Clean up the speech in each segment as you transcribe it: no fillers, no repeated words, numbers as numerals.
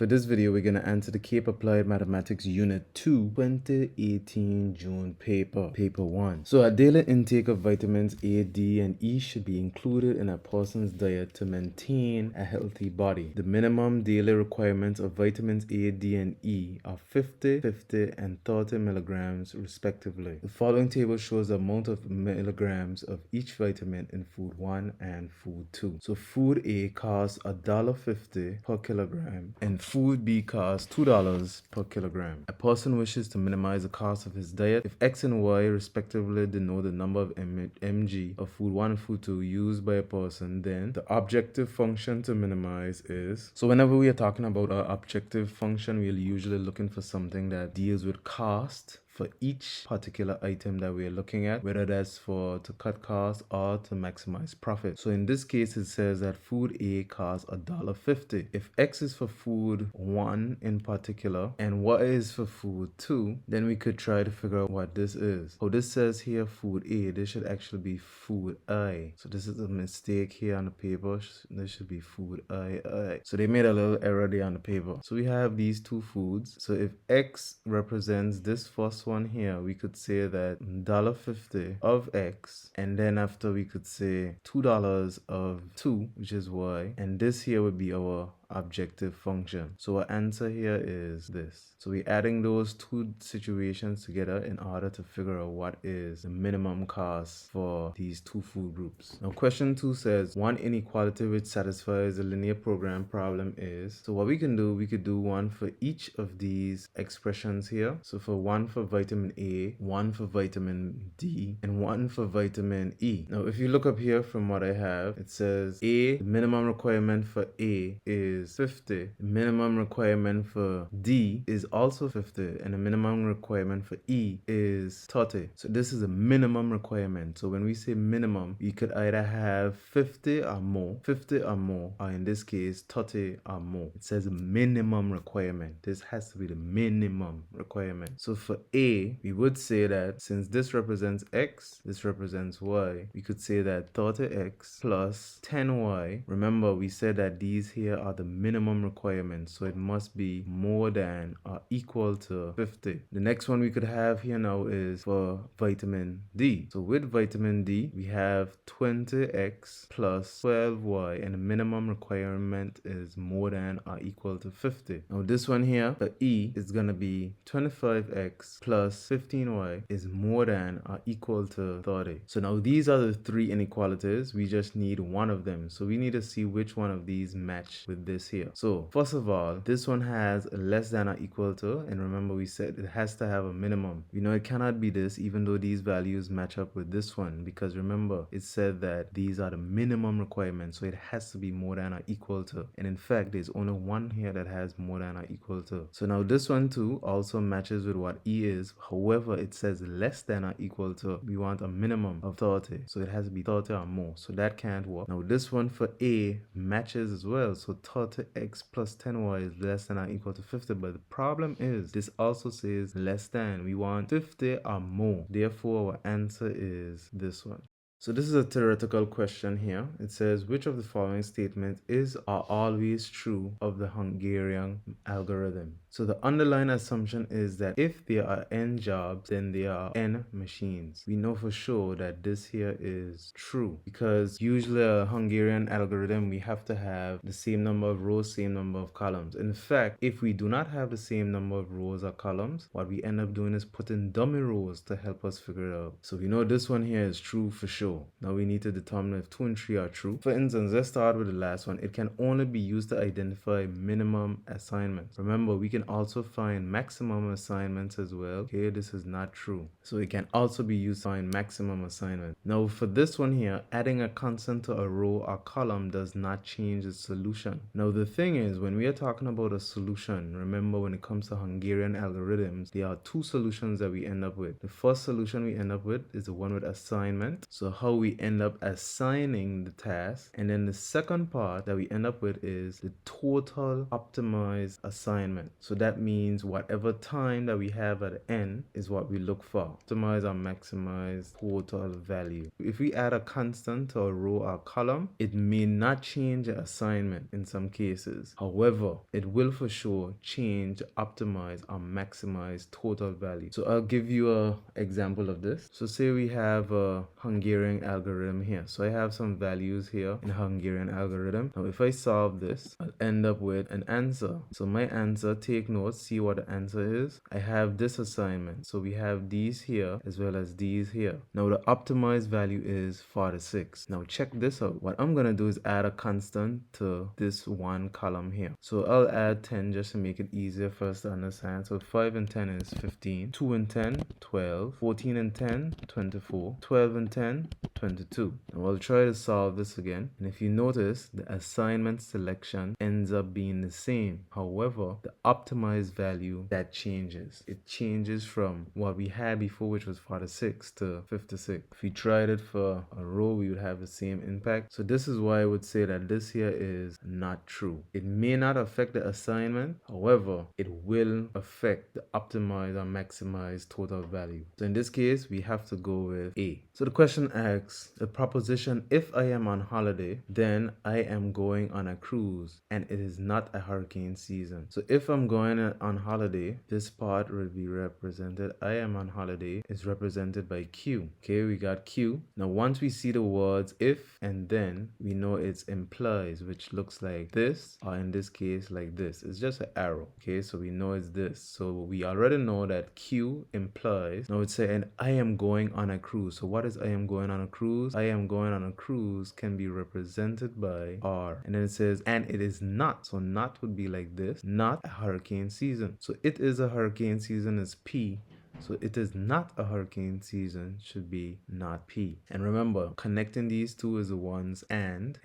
For this video, we're going to answer the Cape Applied Mathematics Unit 2 2018 June paper 1. So a daily intake of vitamins A, D, and E should be included in a person's diet to maintain a healthy body. The minimum daily requirements of vitamins A, D, and E are 50, 50, and 30 milligrams respectively. The following table shows the amount of milligrams of each vitamin in food 1 and food 2. So food A costs $1.50 per kilogram and food B costs $2 per kilogram. A person wishes to minimize the cost of his diet. If X and Y respectively denote the number of mg of food 1 and food 2 used by a person, then the objective function to minimize is... So whenever we are talking about our objective function, we're usually looking for something that deals with cost for each particular item that we're looking at, whether that's to cut costs or to maximize profit. So in this case, it says that food A costs $1.50. If X is for food 1 in particular and Y is for food 2, then we could try to figure out what this is. Oh, this says here food A. This should actually be food I. So this is a mistake here on the paper. This should be food I. So they made a little error there on the paper. So we have these two foods. So if X represents this first one here, we could say that $1.50 of X, and then after we could say $2 of 2, which is Y, and this here would be our objective function. So our answer here is this. So we're adding those two situations together in order to figure out what is the minimum cost for these two food groups. Now question 2 says one inequality which satisfies the linear program problem is... So what we can do, we could do one for each of these expressions here. So for one for vitamin A, one for vitamin D, and one for vitamin E. Now if you look up here from what I have, it says A, the minimum requirement for A is 50. The minimum requirement for D is also 50, and the minimum requirement for E is 30. So this is a minimum requirement. So when we say minimum, you could either have 50 or more, or in this case 30 or more. It says minimum requirement. This has to be the minimum requirement. So for A, we would say that since this represents X, this represents Y, we could say that 30X plus 10Y. Remember, we said that these here are the minimum requirements, so it must be more than or equal to 50. The next one we could have here now is for vitamin D. So with vitamin D, we have 20X plus 12Y, and the minimum requirement is more than or equal to 50. Now this one here for E is gonna be 25X plus 15Y is more than or equal to 30. So now these are the three inequalities. We just need one of them. So we need to see which one of these match with this here. So first of all, this one has a less than or equal to, and remember we said it has to have a minimum. We know it cannot be this even though these values match up with this one, because remember it said that these are the minimum requirements, so it has to be more than or equal to, and in fact there's only one here that has more than or equal to. So now this one too also matches with what E is. However, it says less than or equal to. We want a minimum of 30, so it has to be 30 or more, so that can't work. Now this one for A matches as well, so 30X plus 10Y is less than or equal to 50, but the problem is this also says less than. We want 50 or more, therefore our answer is this one. So this is a theoretical question here. It says which of the following statements is or always true of the Hungarian algorithm. So the underlying assumption is that if there are n jobs, then there are n machines. We know for sure that this here is true, because usually a Hungarian algorithm, we have to have the same number of rows, same number of columns. In fact, if we do not have the same number of rows or columns, what we end up doing is putting dummy rows to help us figure it out. So we know this one here is true for sure. Now we need to determine if 2 and 3 are true. For instance, let's start with the last one. It can only be used to identify minimum assignments. Remember, we can also find maximum assignments as well. Okay, this is not true. So it can also be used to find maximum assignment. Now for this one here, adding a constant to a row or column does not change the solution. Now the thing is, when we are talking about a solution, remember when it comes to Hungarian algorithms, there are two solutions that we end up with. The first solution we end up with is the one with assignment. So how we end up assigning the task, and then the second part that we end up with is the total optimized assignment. So So that means whatever time that we have at the end is what we look for. Optimize or maximize total value. If we add a constant to a row or column, it may not change the assignment in some cases. However, it will for sure change, optimize or maximize total value. So I'll give you an example of this. So say we have a Hungarian algorithm here. So I have some values here in Hungarian algorithm. Now if I solve this, I'll end up with an answer. So my answer, take notes, see what the answer is. I have this assignment. So we have these here as well as these here. Now the optimized value is 46. Now check this out. What I'm gonna do is add a constant to this one column here. So I'll add 10 just to make it easier for us to understand. So 5 and 10 is 15, 2 and 10, 12, 14 and 10, 24, 12 and 10, 22. Now I'll try to solve this again. And if you notice, the assignment selection ends up being the same. However, the optimized value, that changes. It changes from what we had before, which was 46 to 56. If we tried it for a row, we would have the same impact. So this is why I would say that this here is not true. It may not affect the assignment. However, it will affect the optimized or maximized total value. So in this case, we have to go with A. So the question asks the proposition, if I am on holiday, then I am going on a cruise and it is not a hurricane season. So if I'm going on holiday, this part will be represented. I am on holiday is represented by Q. Okay, we got Q. Now once we see the words if and then, we know it's implies, which looks like this, or in this case like this. It's just an arrow. Okay, so we know it's this. So we already know that Q implies. Now it's saying I am going on a cruise. So what is I am going on a cruise? I am going on a cruise can be represented by R. And then it says and it is not. So not would be like this, not a hurricane season. So it is a hurricane season is P. So it is not a hurricane season should be not P. And remember, connecting these two is the ones and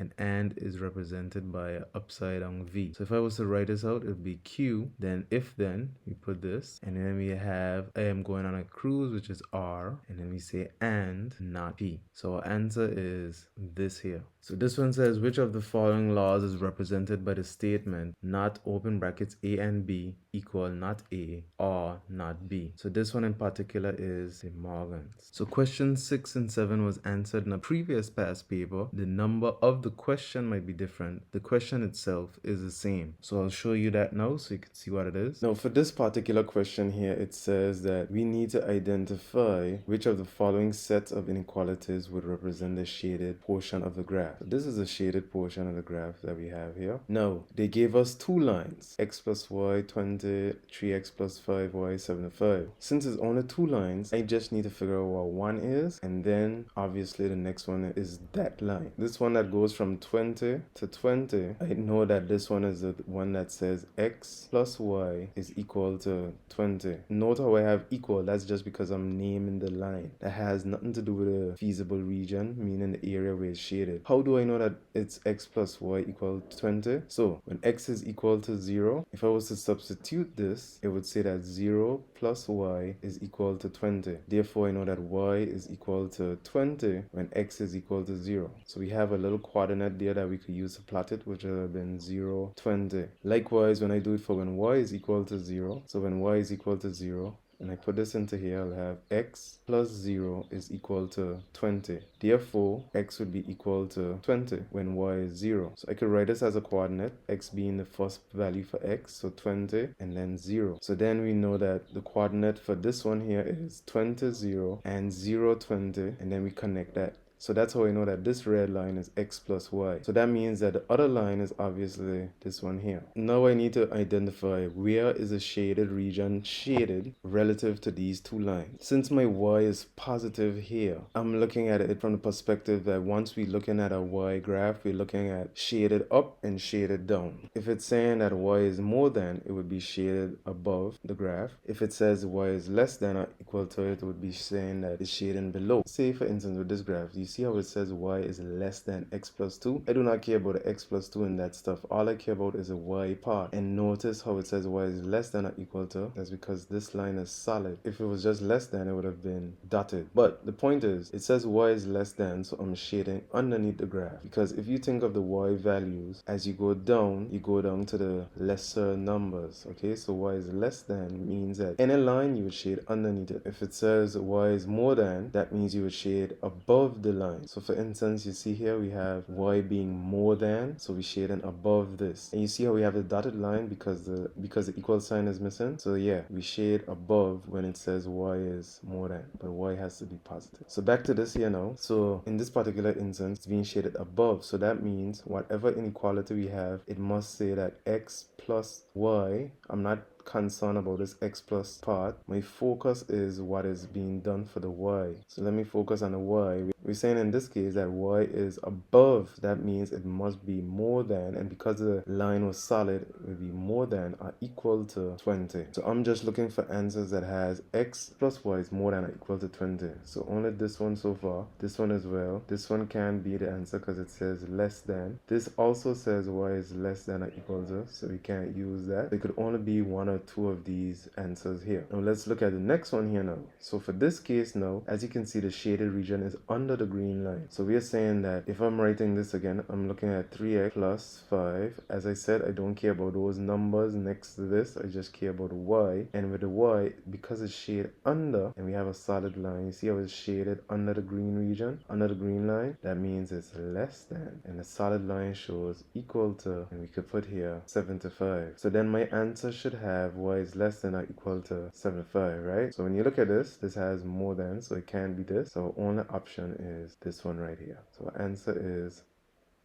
is represented by an upside down V. So if I was to write this out, it would be Q, then if then, we put this, and then we have I am going on a cruise, which is R, and then we say and not P. So our answer is this here. So this one says, which of the following laws is represented by the statement not open brackets A and B equal not A or not B? So this one in particular is the Morgan's. So questions 6 and 7 was answered in a previous past paper. The number of the question might be different. The question itself is the same. So I'll show you that now so you can see what it is. Now for this particular question here, it says that we need to identify which of the following sets of inequalities would represent the shaded portion of the graph. So this is a shaded portion of the graph that we have here. Now, they gave us two lines, x plus y 20, 3x plus 5y 75. Since it's only two lines, I just need to figure out what one is, and then obviously the next one is that line. This one that goes from 20 to 20, I know that this one is the one that says x plus y is equal to 20. Note how I have equal, that's just because I'm naming the line. That has nothing to do with a feasible region, meaning the area where it's shaded. How do I know that it's x plus y equal to 20? So when x is equal to 0, if I was to substitute this, it would say that 0 plus y is equal to 20. Therefore, I know that y is equal to 20 when x is equal to 0. So we have a little coordinate there that we could use to plot it, which would have been 0, 20. Likewise, when I do it for when y is equal to 0, so when y is equal to 0, and I put this into here, I'll have x plus 0 is equal to 20. Therefore, x would be equal to 20 when y is 0. So I could write this as a coordinate, x being the first value for x, so 20, and then 0. So then we know that the coordinate for this one here is 20, 0, and 0, 20, and then we connect that. So that's how I know that this red line is x plus y. So that means that the other line is obviously this one here. Now I need to identify where is a shaded region shaded relative to these two lines. Since my y is positive here, I'm looking at it from the perspective that once we're looking at a y graph, we're looking at shaded up and shaded down. If it's saying that y is more than, it would be shaded above the graph. If it says y is less than or equal to it, it would be saying that it's shading below. Say for instance with this graph, you you see how it says y is less than x plus 2? I do not care about the x plus 2 and that stuff. All I care about is the y part. And notice how it says y is less than or equal to. That's because this line is solid. If it was just less than, it would have been dotted. But the point is, it says y is less than, so I'm shading underneath the graph. Because if you think of the y values, as you go down to the lesser numbers. Okay, so y is less than means that any line you would shade underneath it. If it says y is more than, that means you would shade above the line. So for instance, you see here we have y being more than, so we shading above this. And you see how we have the dotted line because the equal sign is missing. So yeah, we shade above when it says y is more than, but y has to be positive. So back to this here now. So in this particular instance, it's being shaded above. So that means whatever inequality we have, it must say that x plus y, I'm not concerned about this x plus part. My focus is what is being done for the y. So let me focus on the y. We're saying in this case that y is above. That means it must be more than, and because the line was solid, it would be more than or equal to 20. So I'm just looking for answers that has x plus y is more than or equal to 20. So only this one so far. This one as well. This one can be the answer because it says less than. This also says y is less than or equal to, so we can't use that. It could only be one or two of these answers here. Now let's look at the next one here now. So for this case now, as you can see, the shaded region is under the green line. So we are saying that if I'm writing this again, I'm looking at 3x plus 5. As I said, I don't care about those numbers next to this. I just care about the y. And with the y, because it's shaded under, and we have a solid line, you see how it's shaded under the green region, under the green line? That means it's less than. And the solid line shows equal to, and we could put here 75. So then my answer should have y is less than or equal to 75, right? So when you look at this, this has more than, so it can't be this. So only option is this one right here. So our answer is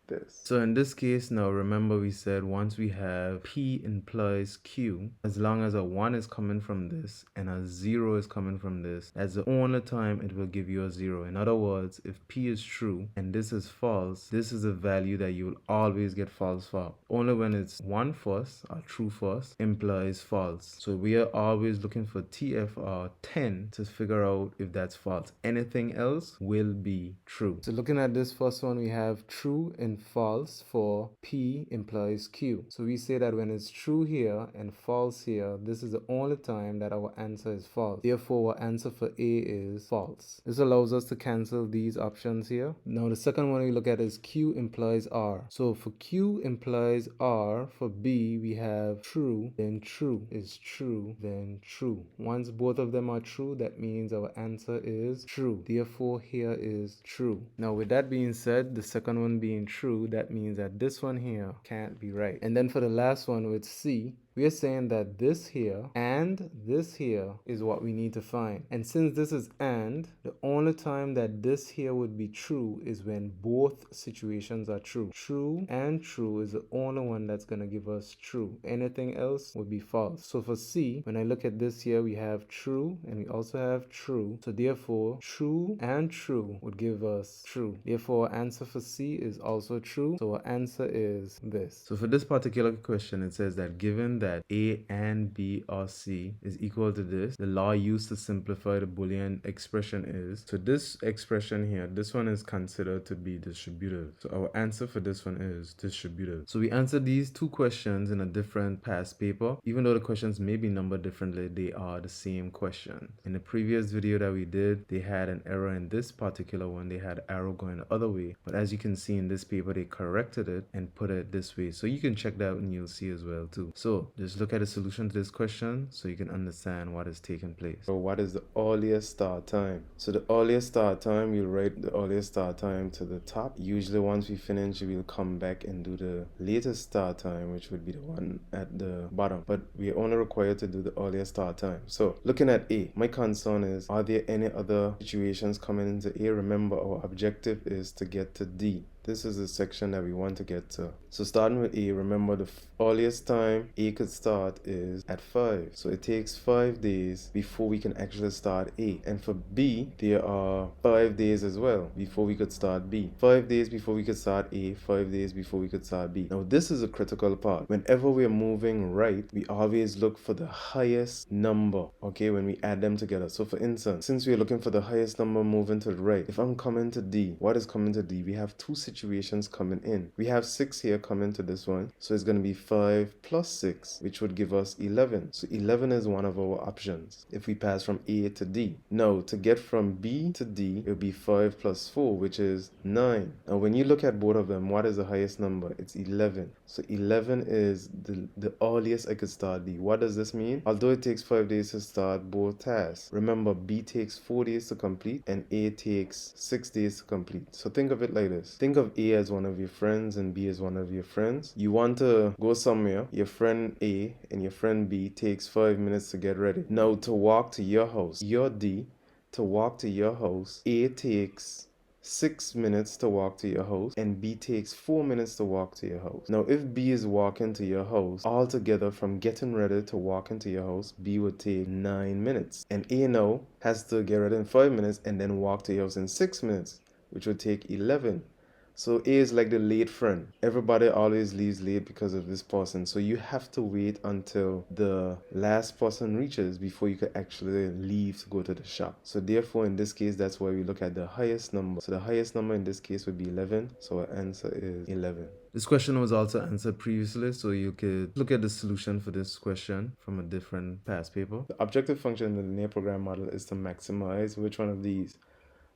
this. So in this case now, remember we said once we have P implies Q, as long as a 1 is coming from this and a 0 is coming from this, that's the only time it will give you a 0. In other words, if P is true and this is false, this is a value that you will always get false for. Only when it's 1 first or true first implies false. So we are always looking for TF or 10 to figure out if that's false. Anything else will be true. So looking at this first one, we have true and false for P implies Q. So we say that when it's true here and false here, this is the only time that our answer is false. Therefore, our answer for A is false. This allows us to cancel these options here. Now the second one we look at is Q implies R. So for Q implies R, for B we have true, then true is true, then true. Once both of them are true, that means our answer is true. Therefore, here is true. Now with that being said, the second one being true, that means that this one here can't be right. And then for the last one with C, we are saying that this here and this here is what we need to find. And since this is and, the only time that this here would be true is when both situations are true. True and true is the only one that's going to give us true. Anything else would be false. So for C, when I look at this here, we have true and we also have true. So therefore, true and true would give us true. Therefore, our answer for C is also true. So our answer is this. So for this particular question, it says that given that A and B or C is equal to this, the law used to simplify the Boolean expression is, so this expression here, this one is considered to be distributive. So our answer for this one is distributive. So we answered these two questions in a different past paper. Even though the questions may be numbered differently, they are the same question. In the previous video that we did, they had an error in this particular one. They had an arrow going the other way. But as you can see in this paper, they corrected it and put it this way. So you can check that out and you'll see as well too. So just look at the solution to this question so you can understand what is taking place. So what is the earliest start time? So the earliest start time, we'll write the earliest start time to the top. Usually once we finish, we'll come back and do the latest start time, which would be the one at the bottom. But we are only required to do the earliest start time. So looking at A, my concern is, are there any other situations coming into A? Remember, our objective is to get to D. this is the section that we want to get to. So starting with A, remember the earliest time A could start is at 5. So it takes 5 days before we can actually start A. And for B, there are 5 days as well before we could start B. 5 days before we could start A, 5 days before we could start B. Now this is a critical part. Whenever we're moving right, we always look for the highest number, okay, when we add them together. So for instance, since we're looking for the highest number moving to the right, if I'm coming to D, what is coming to D? We have two situations coming in. We have 6 here coming to this one, so it's going to be 5 plus 6, which would give us 11. So 11 is one of our options if we pass from A to D. Now, to get from B to D, it would be 5 plus 4, which is 9. Now, when you look at both of them, what is the highest number? It's 11. So 11 is the earliest I could start D. What does this mean? Although it takes 5 days to start both tasks, remember B takes 4 days to complete and A takes 6 days to complete. So think of it like this. Think of A as one of your friends and B as one of your friends. You want to go somewhere, your friend A and your friend B takes 5 minutes to get ready. Now to walk to your house, your D, to walk to your house, A takes 6 minutes to walk to your house and B takes 4 minutes to walk to your house. Now if B is walking to your house, altogether from getting ready to walk into your house, B would take 9 minutes. And A now has to get ready in 5 minutes and then walk to your house in 6 minutes, which would take 11. So A is like the late friend. Everybody always leaves late because of this person. So you have to wait until the last person reaches before you could actually leave to go to the shop. So therefore, in this case, that's why we look at the highest number. So the highest number in this case would be 11. So our answer is 11. This question was also answered previously, so you could look at the solution for this question from a different past paper. The objective function in the linear program model is to maximize which one of these?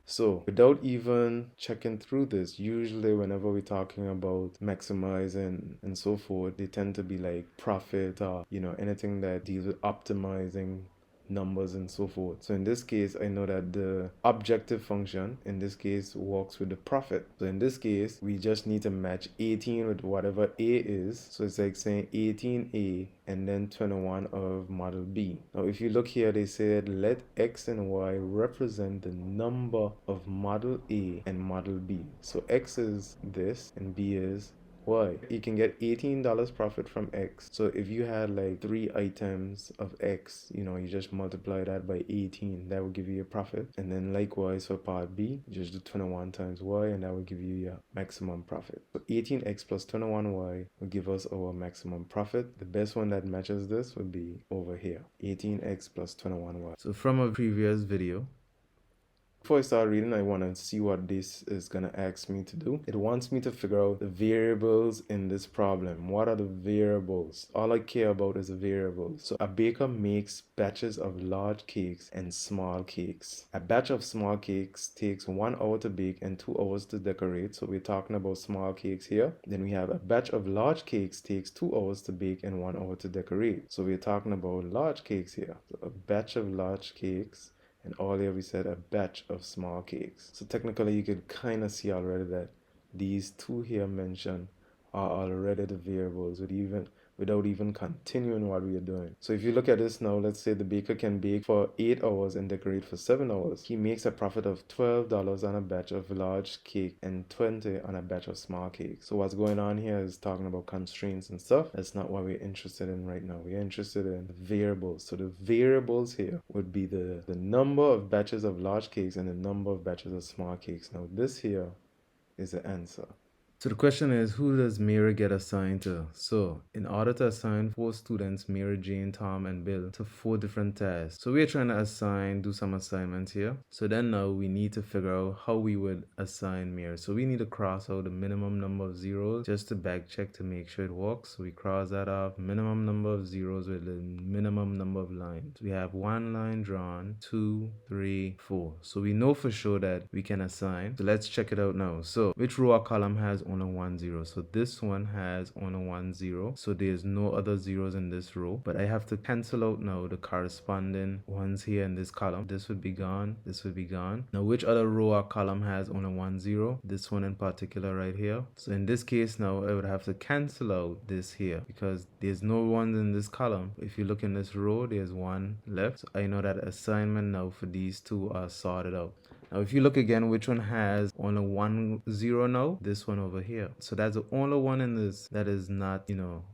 So without even checking through this, usually whenever we're talking about maximizing and so forth, they tend to be like profit or, anything that deals with optimizing numbers and so forth. So in this case, I know that the objective function in this case works with the profit. So in this case, we just need to match 18 with whatever A is. So it's like saying 18A and then 21 of model B. Now if you look here, they said let X and Y represent the number of model A and model B. So X is this and B is Y. You can get $18 profit from X. So if you had like 3 items of X, you just multiply that by 18, that will give you a profit. And then likewise for part B, you just do 21 times Y and that will give you your maximum profit. So 18X plus 21Y will give us our maximum profit. The best one that matches this would be over here, 18X plus 21Y. So from a previous video, before I start reading, I want to see what this is going to ask me to do. It wants me to figure out the variables in this problem. What are the variables? All I care about is the variables. So a baker makes batches of large cakes and small cakes. A batch of small cakes takes 1 hour to bake and 2 hours to decorate. So we're talking about small cakes here. Then we have a batch of large cakes takes 2 hours to bake and 1 hour to decorate. So we're talking about large cakes here. So a batch of large cakes. And earlier we said a batch of small cakes. So technically you could kind of see already that these two here mentioned are already the variables without even continuing what we are doing. So if you look at this now, let's say the baker can bake for 8 hours and decorate for 7 hours. He makes a profit of $12 on a batch of large cake and $20 on a batch of small cake. So what's going on here is talking about constraints and stuff. That's not what we're interested in right now. We're interested in the variables. So the variables here would be the number of batches of large cakes and the number of batches of small cakes. Now this here is the answer. So the question is, who does Mary get assigned to? So in order to assign 4 students, Mary, Jane, Tom, and Bill, to 4 different tasks. So we're trying to do some assignments here. So then now we need to figure out how we would assign Mary. So we need to cross out the minimum number of zeros just to back check to make sure it works. So we cross that off, minimum number of zeros with the minimum number of lines. We have 1 line drawn, 2, 3, 4. So we know for sure that we can assign. So let's check it out now. So which row or column has only 1 0? So this one has only 1 0. So there's no other zeros in this row. But I have to cancel out now the corresponding ones here in this column. This would be gone. This would be gone. Now which other row or column has only 1 0? This one in particular right here. So in this case now I would have to cancel out this here because there's no ones in this column. If you look in this row, there's 1 left. So I know that assignment now for these two are sorted out. Now, if you look again, which one has only 1 0 now? This one over here. So that's the only one in this that is not,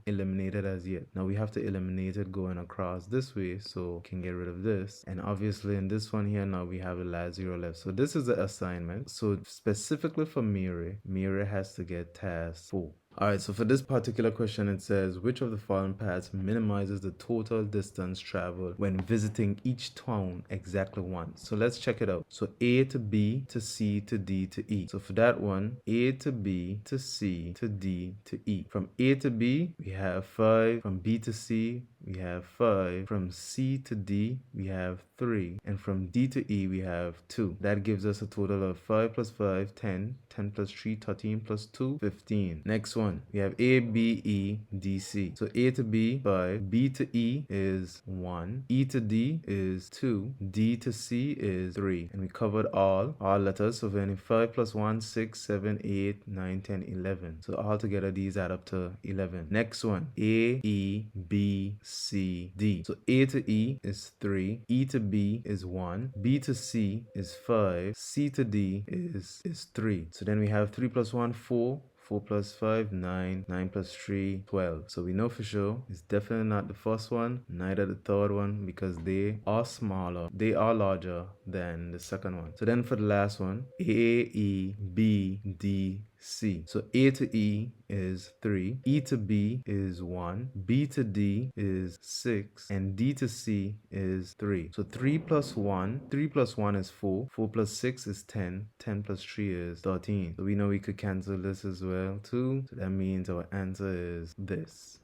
eliminated as yet. Now we have to eliminate it going across this way, so we can get rid of this. And obviously in this one here, now we have the last 0 left. So this is the assignment. So specifically for Miri has to get task 4. Alright, so for this particular question, it says, which of the following paths minimizes the total distance traveled when visiting each town exactly once? So let's check it out. So A to B to C to D to E. So for that one, A to B to C to D to E. From A to B, we have 5. From B to C, we have 5. From C to D, we have 3. And from D to E, we have 2. That gives us a total of 5 plus 5, 10. 10 plus 3, 13 plus 2, 15. Next one, we have A, B, E, D, C. So A to B, 5. B to E is 1. E to D is 2. D to C is 3. And we covered all letters. So then 5 plus 1, 6, 7, 8, 9, 10, 11. So altogether, these add up to 11. Next one, A, E, B, C, D. So A to E is 3. E to B is 1. B to C is 5. C to D is 3. So then we have 3 plus 1, 4. 4 plus 5, 9. 9 plus 3, 12. So we know for sure it's definitely not the first one, neither the third one, because they are smaller. They are larger than the second one. So then for the last one, A, E, B, D, C. So A to E is 3, E to B is 1, B to D is 6, and D to C is 3. So 3 plus 1 is 4, 4 plus 6 is 10, 10 plus 3 is 13. So we know we could cancel this as well too. So that means our answer is this.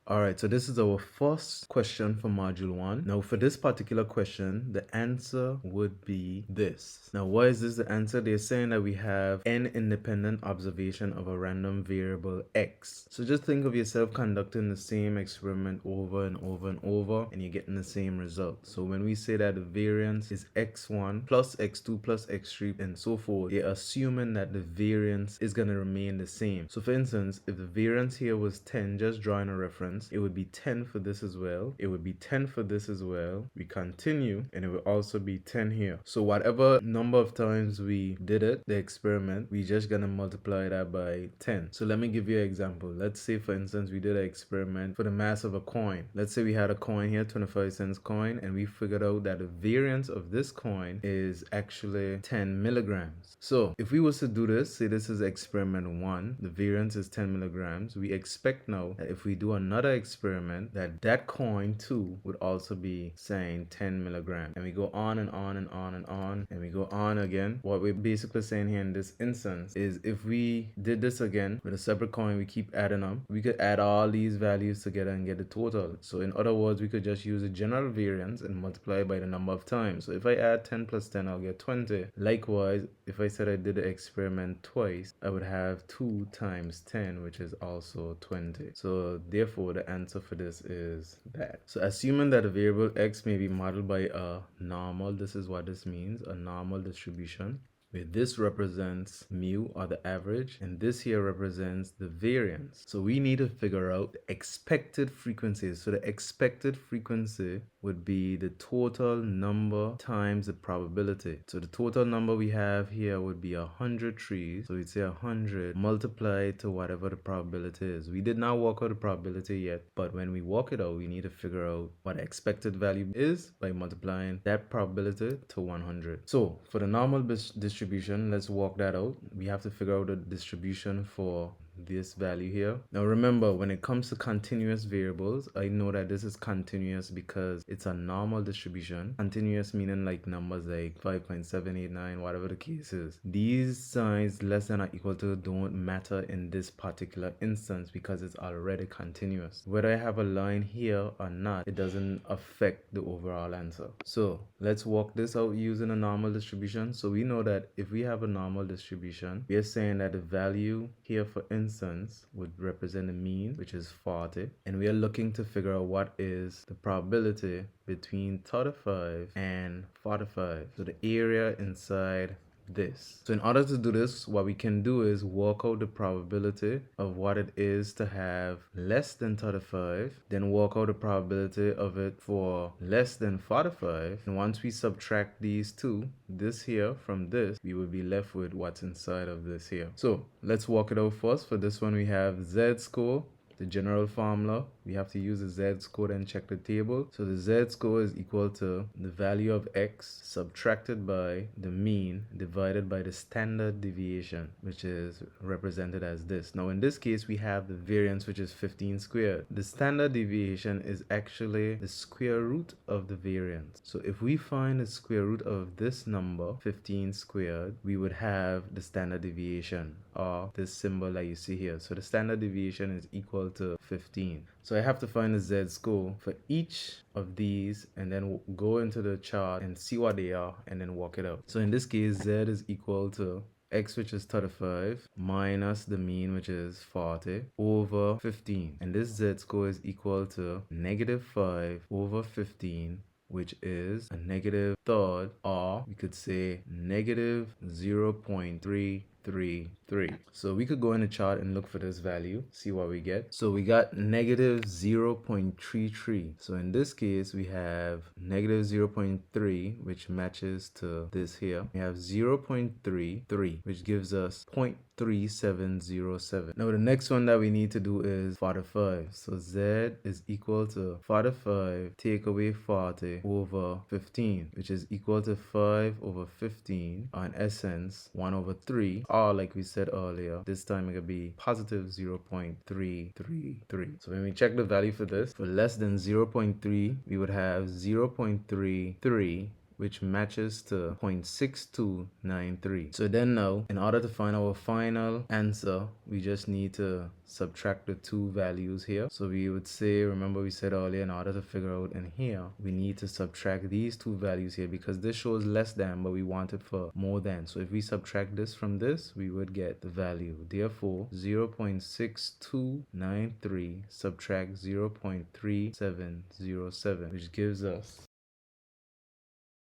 Alright, so this is our first question for module 1. Now for this particular question, the answer would be this. Now why is this the answer? They're saying that we have n independent observation of a random variable x. So just think of yourself conducting the same experiment over and over and over, and you're getting the same result. So when we say that the variance is x1 plus x2 plus x3 and so forth, you're assuming that the variance is going to remain the same. So for instance, if the variance here was 10, just drawing a reference, it would be 10 for this as well. It would be 10 for this as well. We continue, and it will also be 10 here. So whatever number of times we did it, the experiment, we just gonna multiply that by 10. So let me give you an example. Let's say for instance we did an experiment for the mass of a coin. Let's say we had a coin here, 25 cents coin, and we figured out that the variance of this coin is actually 10 milligrams. So if we was to do this, say this is experiment 1, the variance is 10 milligrams. We expect now that if we do another experiment, that coin too would also be saying 10 milligrams. And we go on and on and on and on, and we go on again. What we're basically saying here in this instance is if we did this again with a separate coin, we keep adding up, we could add all these values together and get the total. So in other words, we could just use the general variance and multiply by the number of times. So if I add 10 plus 10, I'll get 20. Likewise, if I said I did the experiment twice, I would have 2 times 10, which is also 20. So therefore, the answer for this is that. So assuming that a variable x may be modeled by a normal, this is what this means, a normal distribution, where this represents mu, or the average, and this here represents the variance. So we need to figure out the expected frequencies. So the expected frequency would be the total number times the probability. So the total number we have here would be 100 trees. So we'd say 100 multiplied to whatever the probability is. We did not work out the probability yet, but when we work it out, we need to figure out what the expected value is by multiplying that probability to 100. So for the normal distribution, let's work that out. We have to figure out the distribution for this value here. Now remember, when it comes to continuous variables, I know that this is continuous because it's a normal distribution. Continuous meaning like numbers like 5.789, whatever the case is. These signs less than or equal to don't matter in this particular instance because it's already continuous. Whether I have a line here or not, it doesn't affect the overall answer. So let's work this out using a normal distribution. So we know that if we have a normal distribution, we are saying that the value here, for instance, would represent the mean, which is 40, and we are looking to figure out what is the probability between 35 and 45. So the area inside this. So in order to do this, what we can do is work out the probability of what it is to have less than 35, then work out the probability of it for less than 45. And once we subtract these two, this here from this, we will be left with what's inside of this here. So let's work it out first. For this one, we have Z score. The general formula, we have to use the z-score and check the table. So the z-score is equal to the value of x subtracted by the mean divided by the standard deviation, which is represented as this. Now in this case, we have the variance, which is 15 squared. The standard deviation is actually the square root of the variance. So if we find the square root of this number, 15 squared, we would have the standard deviation, or this symbol that you see here. So the standard deviation is equal to 15. So I have to find the z-score for each of these and then go into the chart and see what they are and then work it out. So in this case, z is equal to x, which is 35, minus the mean, which is 40, over 15. And this z-score is equal to negative 5 over 15, which is a negative third, or we could say negative 0.333. So we could go in the chart and look for this value, see what we get. So we got negative 0.33. So in this case, we have negative 0.3, which matches to this here. We have 0.33, which gives us 0.3707. Now the next one that we need to do is 45. So z is equal to 45 take away 40 over 15, which is equal to 5 over 15, or in essence 1 over 3, or like we said earlier, this time it could be positive 0.333. So when we check the value for this, for less than 0.3, we would have 0.33, which matches to 0.6293. So then now, in order to find our final answer, we just need to subtract the two values here. So we would say, remember we said earlier, in order to figure out in here, we need to subtract these two values here, because this shows less than, but we want it for more than. So if we subtract this from this, we would get the value. Therefore, 0.6293 subtract 0.3707, which gives us,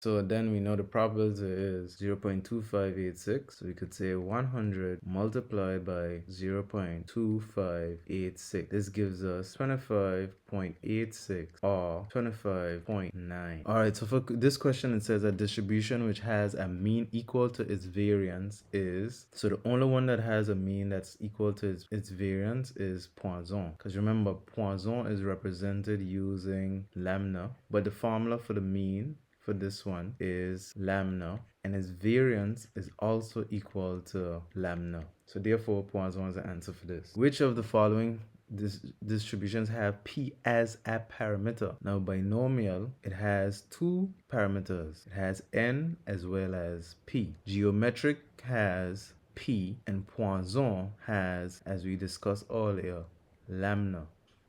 so then we know the probability is 0.2586. So we could say 100 multiplied by 0.2586. This gives us 25.86, or 25.9. Alright, so for this question, it says a distribution which has a mean equal to its variance is, so the only one that has a mean that's equal to its variance is Poisson. Because remember, Poisson is represented using lambda, but the formula for the mean for this one is lambda, and its variance is also equal to lambda. So therefore, Poisson is the answer for this. Which of the following distributions have p as a parameter? Now, binomial, it has two parameters. It has n as well as p. Geometric has p, and Poisson has, as we discussed earlier, lambda.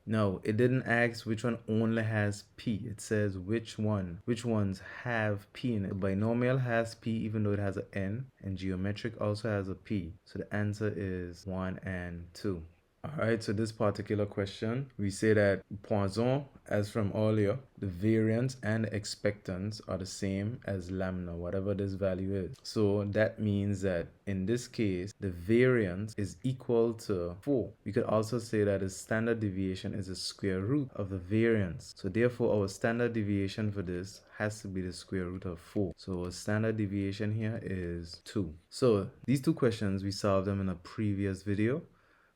No, it didn't ask which one only has p. It says which ones have p in it. Binomial has p even though it has an n, and geometric also has a p. So the answer is 1 and 2. Alright, so this particular question, we say that Poisson, as from earlier, the variance and the expectance are the same as lambda, whatever this value is. So that means that in this case, the variance is equal to 4. We could also say that the standard deviation is the square root of the variance. So therefore, our standard deviation for this has to be the square root of 4. So our standard deviation here is 2. So these two questions, we solved them in a previous video.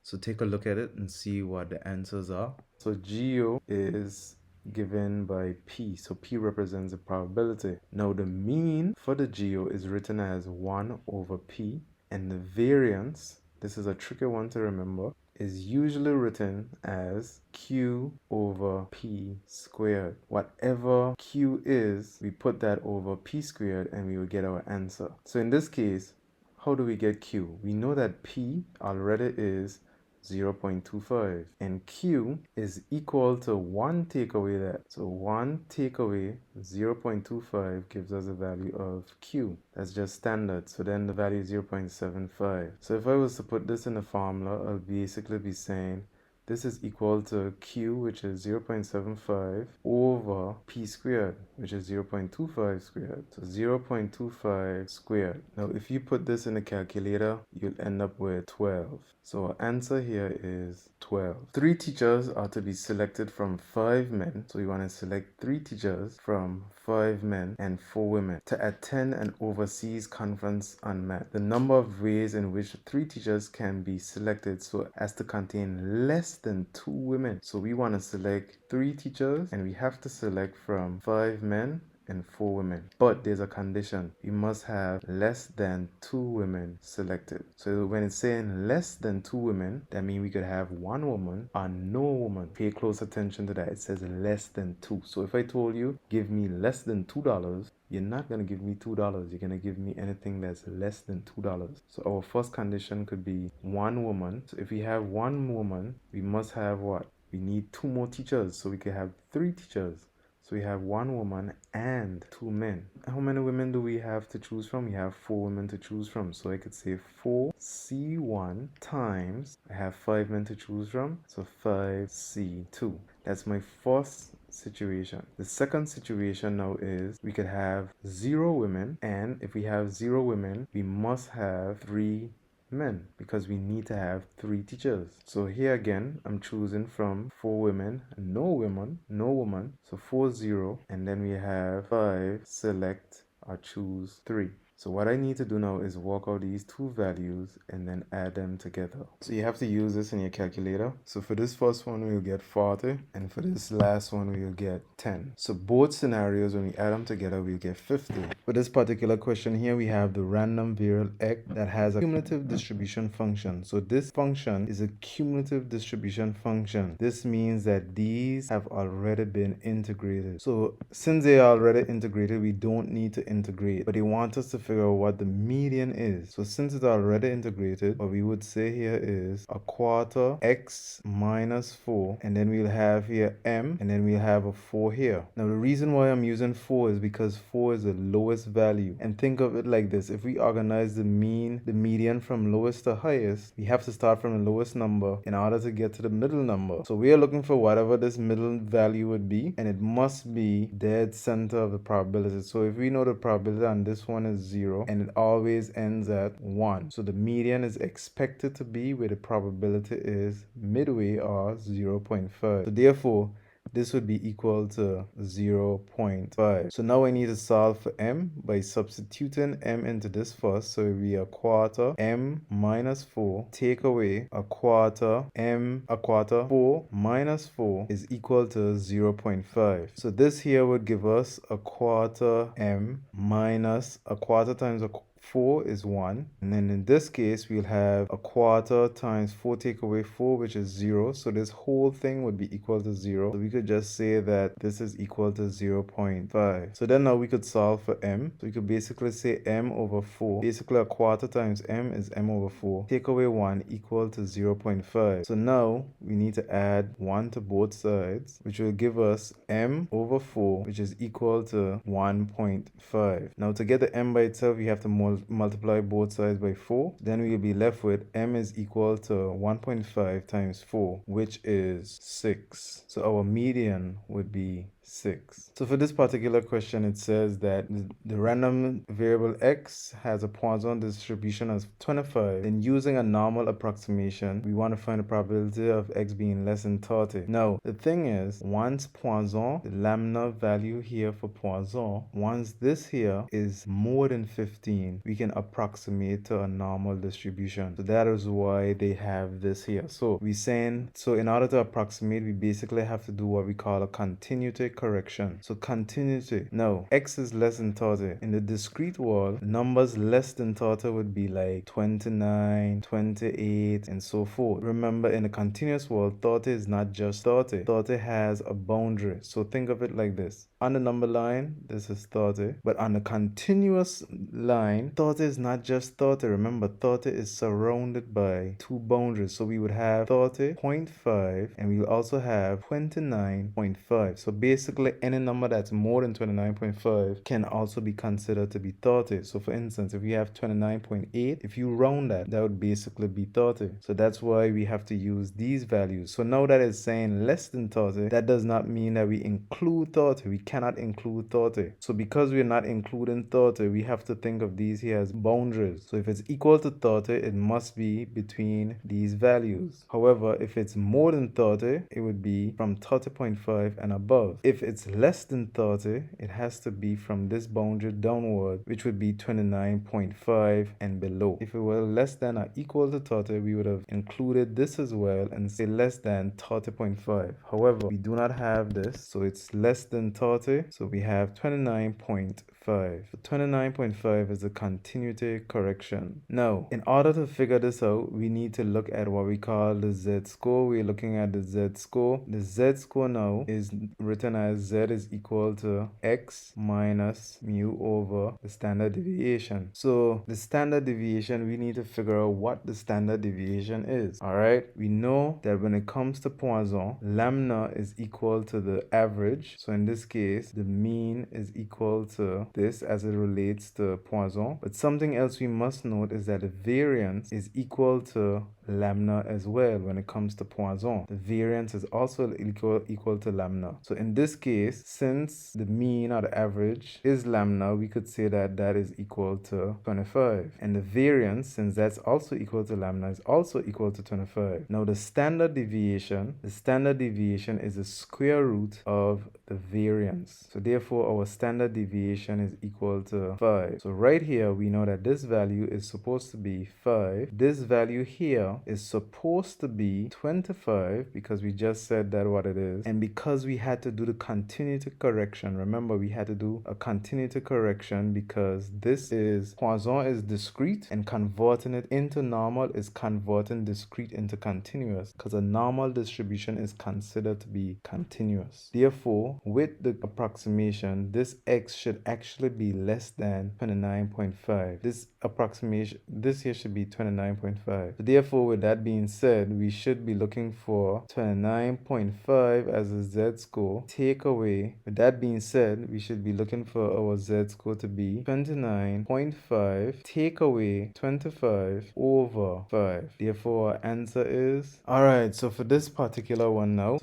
So take a look at it and see what the answers are. So GO is given by P. So P represents the probability. Now the mean for the GO is written as 1 over P. And the variance, this is a tricky one to remember, is usually written as Q over P squared. Whatever Q is, we put that over P squared and we will get our answer. So in this case, how do we get Q? We know that P already is 0.25 and Q is equal to 1 take away that. So 1 take away 0.25 gives us a value of Q. That's just standard. So then the value is 0.75. So if I was to put this in a formula, I'll basically be saying this is equal to Q, which is 0.75, over P squared, which is 0.25 squared. So 0.25 squared. Now, if you put this in a calculator, you'll end up with 12. So our answer here is 12. 3 teachers are to be selected from 5 men. So you want to select 3 teachers from 5 men and 4 women to attend an overseas conference on math. The number of ways in which 3 teachers can be selected so as to contain less than 2 women. So we want to select 3 teachers and we have to select from 5 men and 4 women. But there's a condition. You must have less than 2 women selected. So when it's saying less than 2 women, that means we could have 1 woman or no woman. Pay close attention to that. It says less than 2. So if I told you, give me less than $2, you're not going to give me $2. You're going to give me anything that's less than $2. So our first condition could be 1 woman. So if we have 1 woman, we must have what? We need 2 more teachers. So we could have 3 teachers. So we have 1 woman and 2 men. How many women do we have to choose from? We have 4 women to choose from. So I could say 4C1 times, I have 5 men to choose from, so 5C2. That's my first situation. The second situation now is we could have 0 women, and if we have 0 women, we must have 3 men because we need to have 3 teachers. So here again, I'm choosing from 4 women, no woman, so 4 0, and then we have 5, select or choose 3. So what I need to do now is work out these 2 values and then add them together. So you have to use this in your calculator. So for this first one, we'll get 40, and for this last one, we'll get 10. So both scenarios, when we add them together, we'll get 50. For this particular question here, we have the random variable x that has a cumulative distribution function. So this function is a cumulative distribution function. This means that these have already been integrated. So since they are already integrated, we don't need to integrate, but they want us to figure out what the median is. So since it's already integrated, what we would say here is a quarter x minus 4, and then we'll have here m, and then we'll have a 4 here. Now the reason why I'm using 4 is because 4 is the lowest value. And think of it like this: if we organize the median from lowest to highest, we have to start from the lowest number in order to get to the middle number. So we are looking for whatever this middle value would be, and it must be dead center of the probability. So if we know the probability on this one is 0, and it always ends at 1. So the median is expected to be where the probability is midway, or 0.5. So therefore, this would be equal to 0.5. So now I need to solve for m by substituting m into this first. So it will be a quarter m minus 4, take away a quarter 4 minus 4 is equal to 0.5. So this here would give us a quarter m minus a quarter times a 4 is 1, and then in this case we'll have a quarter times 4 take away 4, which is 0. So this whole thing would be equal to 0. So we could just say that this is equal to 0.5. So then now we could solve for m. So we could basically say m over 4. Basically a quarter times m is m over 4. Take away 1 equal to 0.5. So now we need to add 1 to both sides, which will give us m over 4, which is equal to 1.5. Now to get the m by itself, we have to multiply both sides by 4. Then we will be left with m is equal to 1.5 times 4, which is 6. So our median would be 6. So for this particular question, it says that the random variable x has a Poisson distribution of 25. Then using a normal approximation, we want to find the probability of x being less than 30. Now, the thing is, once Poisson, the lambda value here for Poisson, once this here is more than 15, we can approximate to a normal distribution. So that is why they have this here. So in order to approximate, we basically have to do what we call a continuity correction. So continuity. Now, x is less than 30. In the discrete world, numbers less than 30 would be like 29, 28, and so forth. Remember, in the continuous world, 30 is not just 30. 30 has a boundary. So think of it like this. On the number line, this is 30. But on the continuous line, 30 is not just 30. Remember, 30 is surrounded by 2 boundaries. So we would have 30.5, and we will also have 29.5. So basically, basically any number that's more than 29.5 can also be considered to be 30. So for instance, if we have 29.8, if you round that, that would basically be 30. So that's why we have to use these values. So now that it's saying less than 30, that does not mean that we include 30. We cannot include 30. So because we're not including 30, we have to think of these here as boundaries. So if it's equal to 30, it must be between these values. However, if it's more than 30, it would be from 30.5 and above. If it's less than 30, it has to be from this boundary downward, which would be 29.5 and below. If it were less than or equal to 30, we would have included this as well and say less than 30.5. However, we do not have this, so it's less than 30, so we have 29.5. So 29.5 is a continuity correction. Now, in order to figure this out, we need to look at what we call the z-score. We're looking at the z-score. The z-score now is written as z is equal to x minus mu over the standard deviation. So the standard deviation, we need to figure out what the standard deviation is. All right, we know that when it comes to Poisson, lambda is equal to the average. So in this case, the mean is equal to this as it relates to Poisson. But something else we must note is that the variance is equal to lambda as well when it comes to Poisson. The variance is also equal to lambda. So in this case, since the mean or the average is lambda, we could say that that is equal to 25. And the variance, since that's also equal to lambda, is also equal to 25. Now the standard deviation is the square root of the variance. So therefore our standard deviation is equal to 5. So right here we know that this value is supposed to be 5. This value here is supposed to be 25 because we just said that what it is. And because we had to do the continuity correction, remember we had to do a continuity correction because this is Poisson is discrete and converting it into normal is converting discrete into continuous because a normal distribution is considered to be continuous. Therefore, with the approximation, this x should actually be less than 29.5. This approximation, this here should be 29.5. So therefore, with that being said, we should be looking for 29.5 as a z-score. Take away, with that being said, we should be looking for our z-score to be 29.5. Take away 25 over 5. Therefore, our answer is... Alright, so for this particular one now,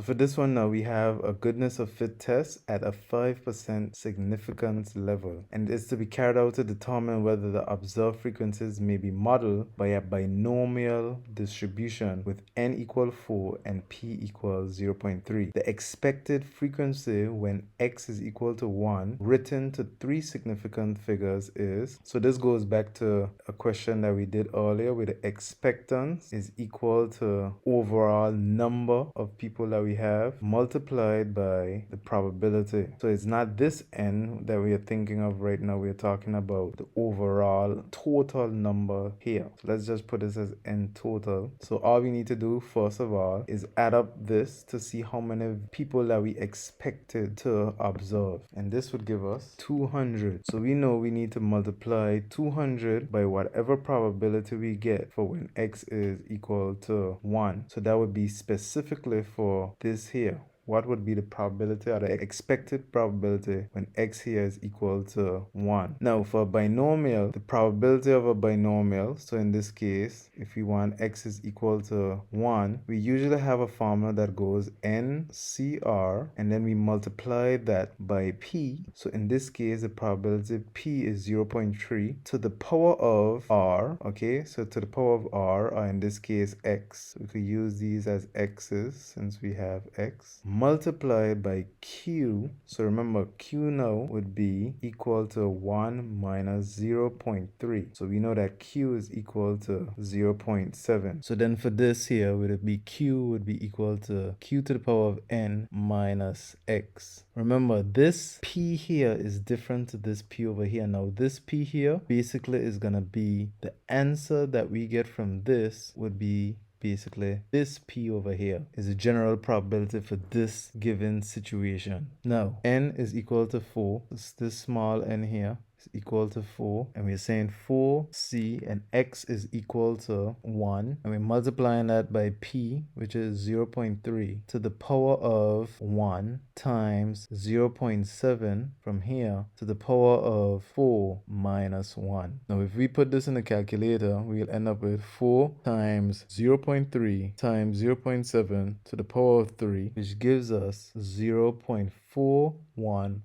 we have a goodness of fit test at a 5% significance level. And it's to be carried out to determine whether the observed frequencies may be modeled by a binomial distribution with n equal 4 and p equals 0.3. The expected frequency when x is equal to 1 written to 3 significant figures is, so this goes back to a question that we did earlier where the expectance is equal to overall number of people that we have multiplied by the probability. So it's not this n that we are thinking of right now. We're talking about the overall total number here. So let's just put this as n total. So all we need to do first of all is add up this to see how many people that we expected to observe, and this would give us 200. So we know we need to multiply 200 by whatever probability we get for when x is equal to 1. So that would be specifically for this here. What would be the probability or the expected probability when x here is equal to 1? Now for a binomial, the probability of a binomial, so in this case, if we want x is equal to 1, we usually have a formula that goes NCR and then we multiply that by p. So in this case, the probability p is 0.3 to the power of r, okay? So to the power of r, or in this case x, we could use these as x's since we have x, multiplied by q. So remember, q now would be equal to 1 minus 0.3. So we know that q is equal to 0.7. So then for this here, would it be q would be equal to q to the power of n minus x. Remember, this p here is different to this p over here. Now this p here basically is going to be the answer that we get from this would be basically this p over here is a general probability for this given situation. Now n is equal to 4. It's this small n here. is equal to 4, and we're saying 4c and x is equal to 1, and we're multiplying that by p, which is 0.3 to the power of 1 times 0.7 from here to the power of 4 minus 1. Now if we put this in the calculator, we'll end up with 4 times 0.3 times 0.7 to the power of 3, which gives us 0.4116.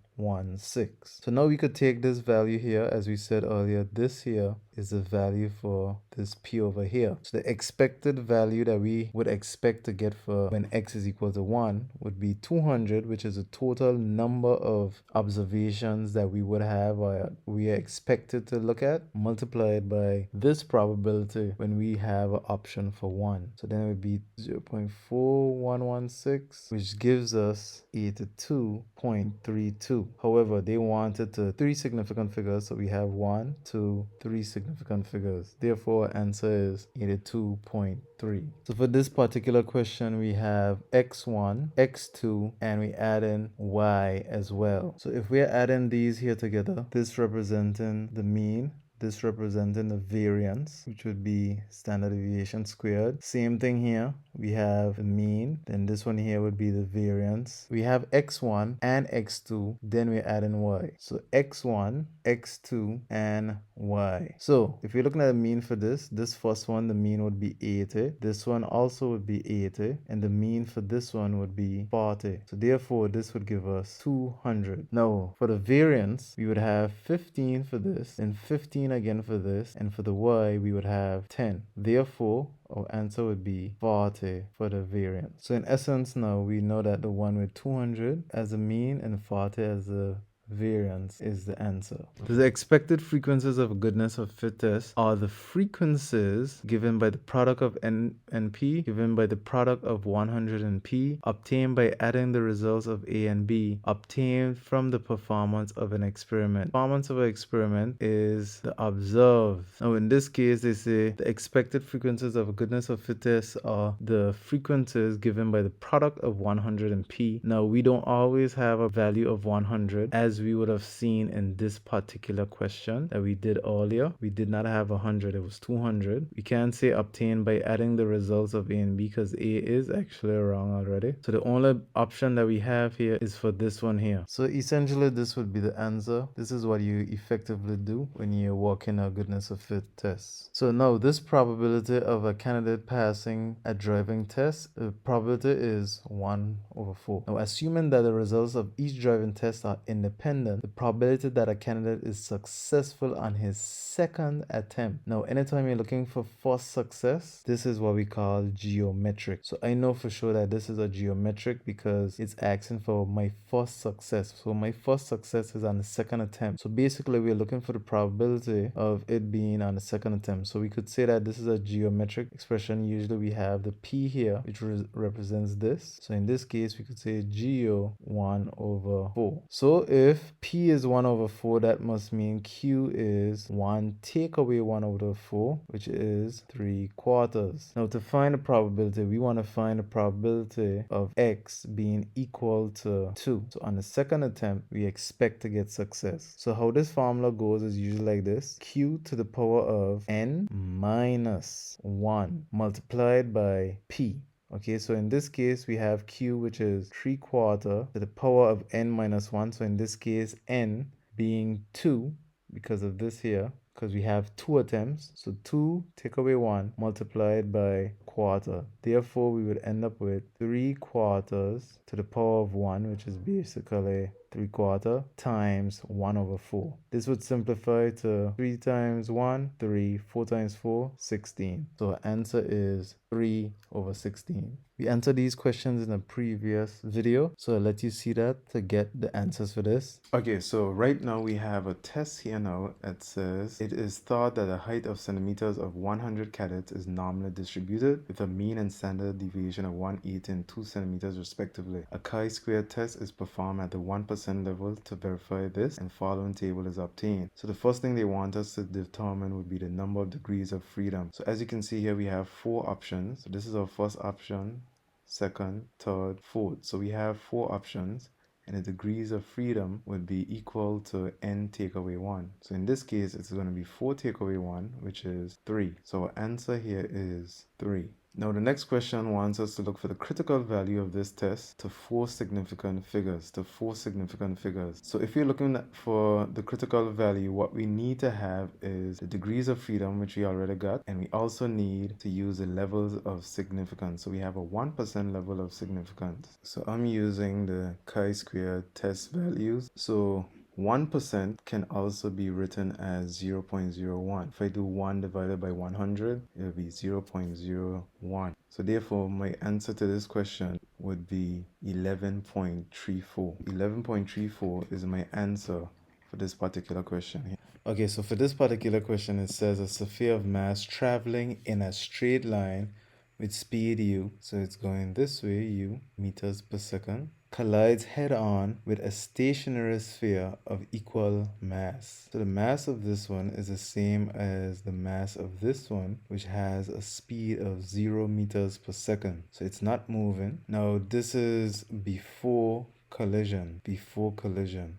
So now we could take this value here, as we said earlier, this here is the value for this p over here. So the expected value that we would expect to get for when x is equal to 1 would be 200, which is the total number of observations that we would have or we are expected to look at, multiplied by this probability when we have an option for 1. So then it would be 0.4116, which gives us 82.32. However, they wanted to 3 significant figures, so we have 1, 2, 3 significant figures. Therefore, our answer is 82.3. So for this particular question, we have x1, x2, and we add in y as well. So if we're adding these here together, this representing the mean, this representing the variance, which would be standard deviation squared. Same thing here. We have the mean. Then this one here would be the variance. We have x1 and x2. Then we're adding y. So x1, x2, and y. So if you're looking at the mean for this first one, the mean would be 80. This one also would be 80. And the mean for this one would be 40. So therefore, this would give us 200. Now, for the variance, we would have 15 for this and 15 again for this, and for the y we would have 10. Therefore, our answer would be 40 for the variance. So in essence, now we know that the one with 200 as a mean and 40 as a variance is the answer. The expected frequencies of goodness of fit test are the frequencies given by the product of n and p, given by the product of 100 and p, obtained by adding the results of a and b, obtained from the performance of an experiment. Performance of an experiment is the observed. Now in this case, they say the expected frequencies of a goodness of fit test are the frequencies given by the product of 100 and p. Now we don't always have a value of 100 as we would have seen in this particular question that we did earlier. We did not have 100, it was 200. We can't say obtained by adding the results of a and b because a is actually wrong already. So the only option that we have here is for this one here. So essentially this would be the answer. This is what you effectively do when you're working a goodness of fit test. So now this probability of a candidate passing a driving test, the probability is 1/4. Now assuming that the results of each driving test are independent, the probability that a candidate is successful on his second attempt. Now, anytime you're looking for first success, this is what we call geometric. So I know for sure that this is a geometric because it's asking for my first success. So my first success is on the second attempt. So basically, we're looking for the probability of it being on the second attempt. So we could say that this is a geometric expression. Usually we have the p here, which represents this. So in this case, we could say geo 1/4. So if p is 1/4, that must mean q is 1 take away 1/4, which is 3/4. Now to find the probability, we want to find the probability of x being equal to 2. So on the second attempt, we expect to get success. So how this formula goes is usually like this: q to the power of n minus 1 multiplied by p. Okay, so in this case, we have q, which is 3/4 to the power of n minus 1. So in this case, n being 2 because of this here, because we have 2 attempts. So 2 take away 1 multiplied by quarter. Therefore, we would end up with 3/4 to the power of 1, which is basically 3/4 times 1/4. This would simplify to 3 times 1, 3, 4 times 4, 16. So our answer is 3/16. We answered these questions in a previous video, so I'll let you see that to get the answers for this. Okay, so right now we have a test here now that says it is thought that a height of centimeters of 100 cadets is normally distributed with a mean and standard deviation of 1/8 and 2 centimeters respectively. A chi-square test is performed at the 1% level to verify this, and following table is obtained. So the first thing they want us to determine would be the number of degrees of freedom. So as you can see here, we have 4 options. So this is our first option, second, third, fourth. So we have 4 options, and the degrees of freedom would be equal to n take away 1. So in this case, it's going to be 4 take away 1, which is 3. So our answer here is 3. Now the next question wants us to look for the critical value of this test to four significant figures, So if you're looking for the critical value, what we need to have is the degrees of freedom, which we already got, and we also need to use the levels of significance. So we have a 1% level of significance. So I'm using the chi-square test values. So 1% can also be written as 0.01. If I do 1 divided by 100, it will be 0.01. So therefore, my answer to this question would be 11.34. 11.34 is my answer for this particular question here. Okay, so for this particular question, it says a sphere of mass traveling in a straight line with speed u, so it's going this way, u, meters per second, collides head-on with a stationary sphere of equal mass. So the mass of this one is the same as the mass of this one, which has a speed of 0 meters per second. So it's not moving. Now this is before collision.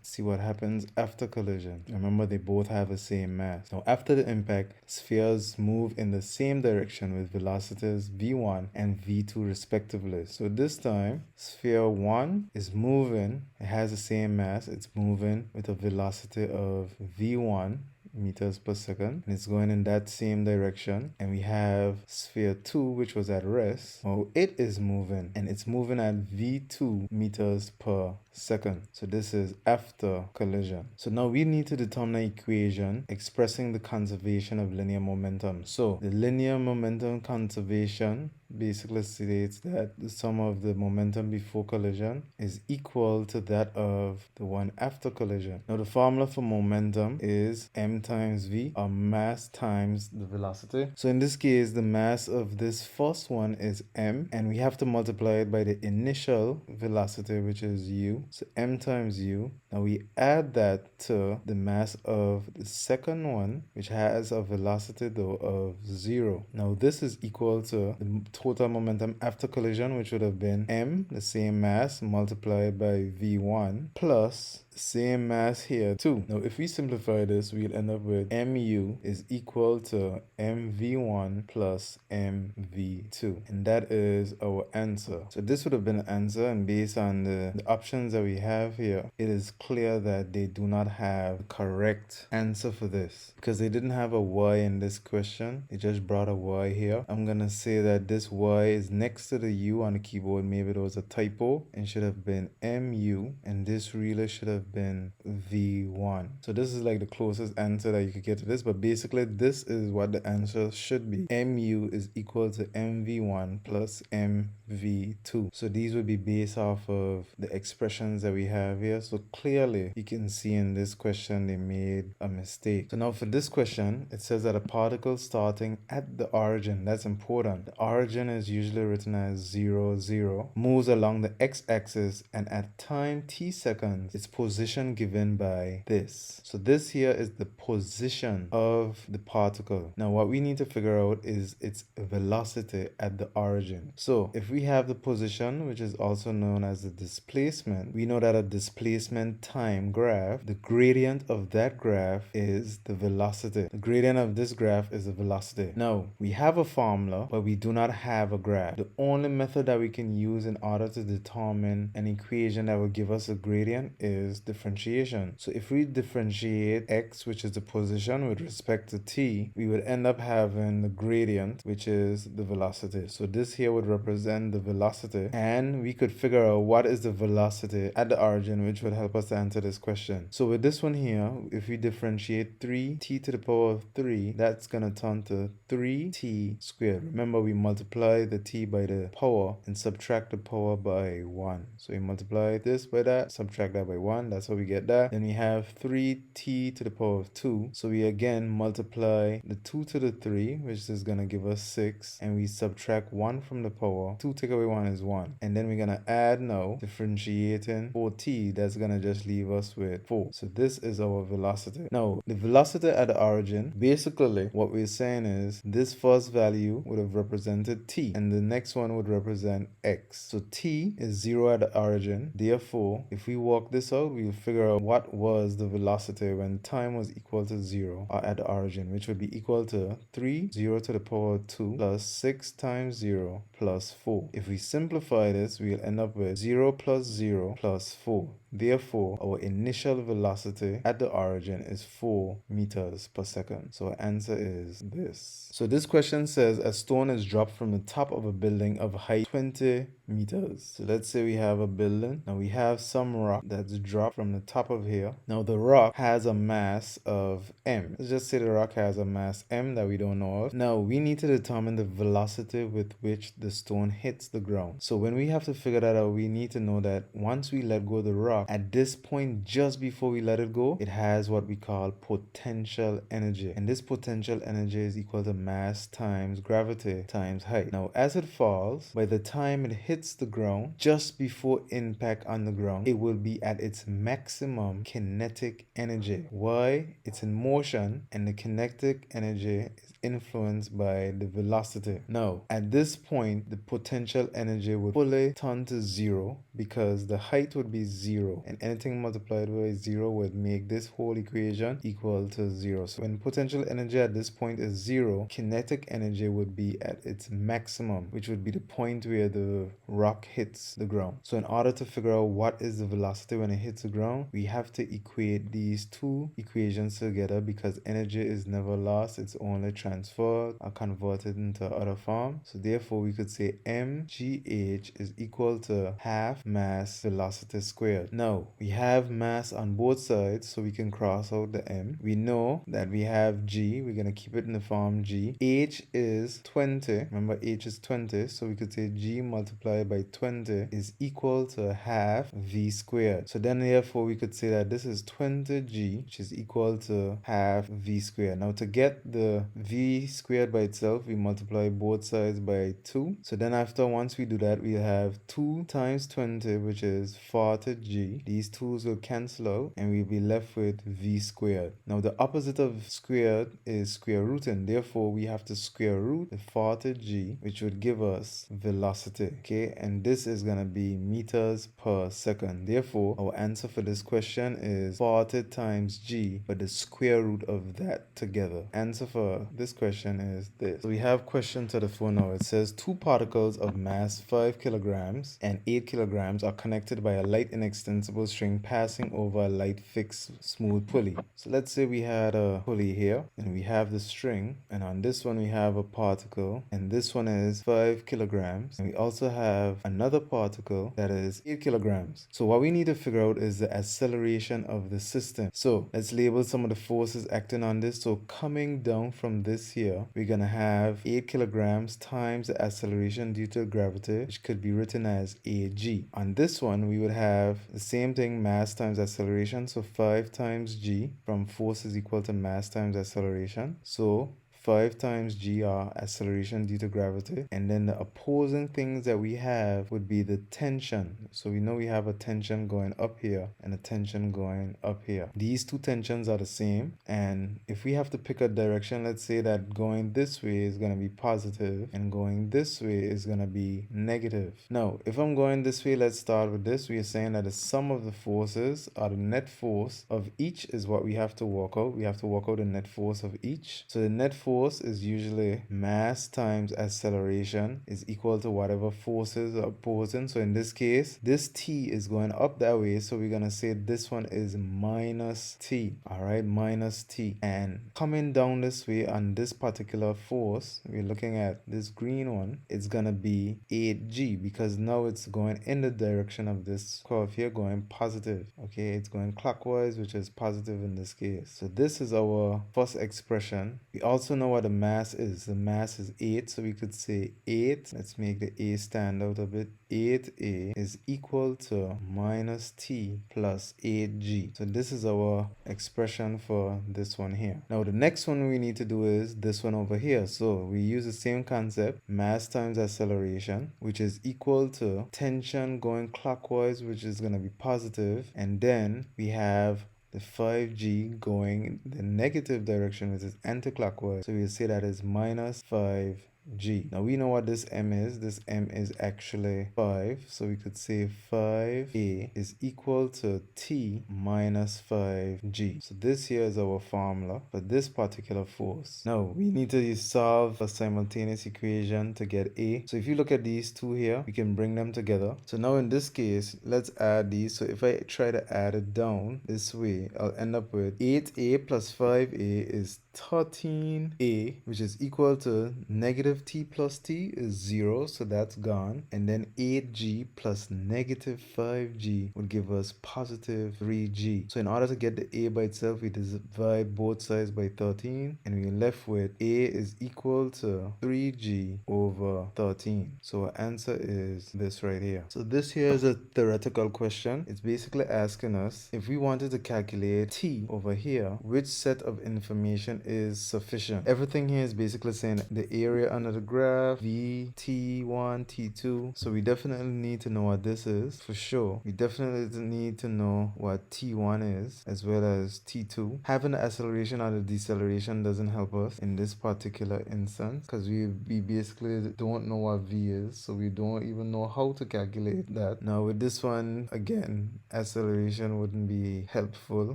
See what happens after collision. Remember, they both have the same mass. Now after the impact, spheres move in the same direction with velocities v1 and v2 respectively. So this time, sphere 1 is moving. It has the same mass. It's moving with a velocity of v1 meters per second, and it's going in that same direction. And we have sphere 2, which was at rest. Oh, it is moving, and it's moving at v2 meters per second. So this is after collision. So now we need to determine an equation expressing the conservation of linear momentum. So the linear momentum conservation basically states that the sum of the momentum before collision is equal to that of the one after collision. Now the formula for momentum is m times v, or mass times the velocity. So in this case, the mass of this first one is m, and we have to multiply it by the initial velocity, which is u. So m times u. Now we add that to the mass of the second one, which has a velocity though of 0. Now this is equal to the total momentum after collision, which would have been m, the same mass, multiplied by v1, plus the same mass here too. Now if we simplify this, we'll end up with mu is equal to mv1 plus mv2, and that is our answer. So this would have been the answer, and based on the options that we have here, it is clear that they do not have the correct answer for this, because they didn't have a y in this question. They just brought a y here. I'm gonna say that this y is next to the u on the keyboard. Maybe there was a typo and should have been mu, and this really should have been v1. So this is like the closest answer that you could get to this, but basically this is what the answer should be. Mu is equal to mv1 plus mv2. So these would be based off of the expressions that we have here. So clearly you can see in this question they made a mistake. So now for this question, it says that a particle starting at the origin, that's important. The origin is usually written as 0, 0, moves along the x-axis, and at time t seconds, its position given by this. So this here is the position of the particle. Now what we need to figure out is its velocity at the origin. So if we have the position, which is also known as the displacement, we know that a displacement time graph, the gradient of that graph is the velocity. The gradient of this graph is the velocity. Now we have a formula, but we do not have a graph. The only method that we can use in order to determine an equation that will give us a gradient is differentiation. So if we differentiate x, which is the position, with respect to t, we would end up having the gradient, which is the velocity. So this here would represent the velocity, and we could figure out what is the velocity at the origin, which would help us to answer this question. So with this one here, if we differentiate 3t to the power of 3, that's gonna turn to 3t squared. Remember, we multiply the t by the power and subtract the power by 1. So we multiply this by that, subtract that by 1, That's how we get that. Then we have 3t to the power of 2. So we again multiply the 2 to the 3, which is going to give us 6. And we subtract 1 from the power. 2 take away 1 is 1. And then we're going to add now, differentiating 4t. That's going to just leave us with 4. So this is our velocity. Now, the velocity at the origin, basically what we're saying is this first value would have represented t. And the next one would represent x. So t is 0 at the origin. Therefore, if we work this out, we'll figure out what was the velocity when time was equal to 0 at the origin, which would be equal to 3, 0 to the power of 2 plus 6 times 0 plus 4. If we simplify this, we'll end up with 0 plus 0 plus 4. Therefore, our initial velocity at the origin is 4 meters per second. So our answer is this. So this question says a stone is dropped from the top of a building of height 20 meters. So let's say we have a building. Now we have some rock that's dropped from the top of here. Now the rock has a mass of m. Let's just say the rock has a mass m that we don't know of. Now we need to determine the velocity with which the stone hits the ground. So when we have to figure that out, we need to know that once we let go of the rock, at this point just before we let it go, it has what we call potential energy. And this potential energy is equal to mass times gravity times height. Now as it falls, by the time it hits the ground, just before impact on the ground, it will be at its maximum kinetic energy. Why? It's in motion and the kinetic energy is influenced by the velocity. Now at this point, the potential energy would fully turn to 0 because the height would be 0 and anything multiplied by 0 would make this whole equation equal to 0. So when potential energy at this point is 0, kinetic energy would be at its maximum, which would be the point where the rock hits the ground. So in order to figure out what is the velocity when it hits the ground, we have to equate these two equations together because energy is never lost, it's only transferred or converted into other form. So therefore we could say mgh is equal to half mass velocity squared. Now we have mass on both sides, so we can cross out the m. We know that we have g, we're going to keep it in the form g. H is 20, remember h is 20, so we could say g multiplied by 20 is equal to half v squared. So then therefore we could say that this is 20g, which is equal to half v squared. Now to get the v squared by itself, we multiply both sides by 2. So then after, once we do that, we have 2 times 20, which is 40g. These 2's will cancel out and we'll be left with v squared. Now the opposite of squared is square rooting. Therefore we have to square root the 40g, which would give us velocity. Okay, and this is going to be meters per second. Therefore our answer for this question is 40 times g, but the square root of that together. Answer for this question is this. So we have question to the phone now. It says two particles of mass 5 kilograms and 8 kilograms are connected by a light inextensible string passing over a light fixed smooth pulley. So let's say we had a pulley here and we have the string, and on this one we have a particle, and this one is 5 kilograms, and we also have another particle that is 8 kilograms. So what we need to figure out is the acceleration of the system. So let's label some of the forces acting on this. So coming down from this here, we're gonna have 8 kilograms times the acceleration due to gravity, which could be written as ag. On this one we would have the same thing, mass times acceleration, so 5 times g from force is equal to mass times acceleration. So 5 times g are acceleration due to gravity, and then the opposing things that we have would be the tension. So we know we have a tension going up here and a tension going up here. These two tensions are the same, and if we have to pick a direction, let's say that going this way is going to be positive and going this way is going to be negative. Now if I'm going this way, let's start with this. We are saying that the sum of the forces, or the net force of each, is what we have to work out. We have to work out the net force of each. So the net force is usually mass times acceleration is equal to whatever forces are opposing. So in this case, this t is going up that way, so we're gonna say this one is minus t. All right, minus t. And coming down this way on this particular force, we're looking at this green one, it's gonna be 8g, because now it's going in the direction of this curve here, going positive. Okay, it's going clockwise, which is positive in this case. So this is our first expression. We also know what the mass is. The mass is 8, so we could say 8. Let's make the A stand out a bit. 8A is equal to minus T plus 8G. So this is our expression for this one here. Now the next one we need to do is this one over here. So we use the same concept, mass times acceleration, which is equal to tension going clockwise, which is going to be positive, and then we have the 5G going the negative direction, which is anti-clockwise. So we'll say that is minus 5G. Now we know what this M is. This M is actually 5. So we could say 5A is equal to T minus 5G. So this here is our formula for this particular force. Now we need to solve a simultaneous equation to get A. So if you look at these two here, we can bring them together. So now in this case, let's add these. So if I try to add it down this way, I'll end up with 8A plus 5A is 13A, which is equal to negative T plus T is 0, so that's gone. And then 8G plus negative 5G would give us positive 3G. So in order to get the A by itself, we divide both sides by 13, and we're left with A is equal to 3G over 13. So our answer is this right here. So this here is a theoretical question. It's basically asking us if we wanted to calculate T over here, which set of information is sufficient. Everything here is basically saying the area under the graph, V, T1, T2. So we definitely need to know what this is for sure. We definitely need to know what T1 is as well as T2. Having the acceleration or the deceleration doesn't help us in this particular instance because we basically don't know what V is, so we don't even know how to calculate that. Now with this one, again, acceleration wouldn't be helpful.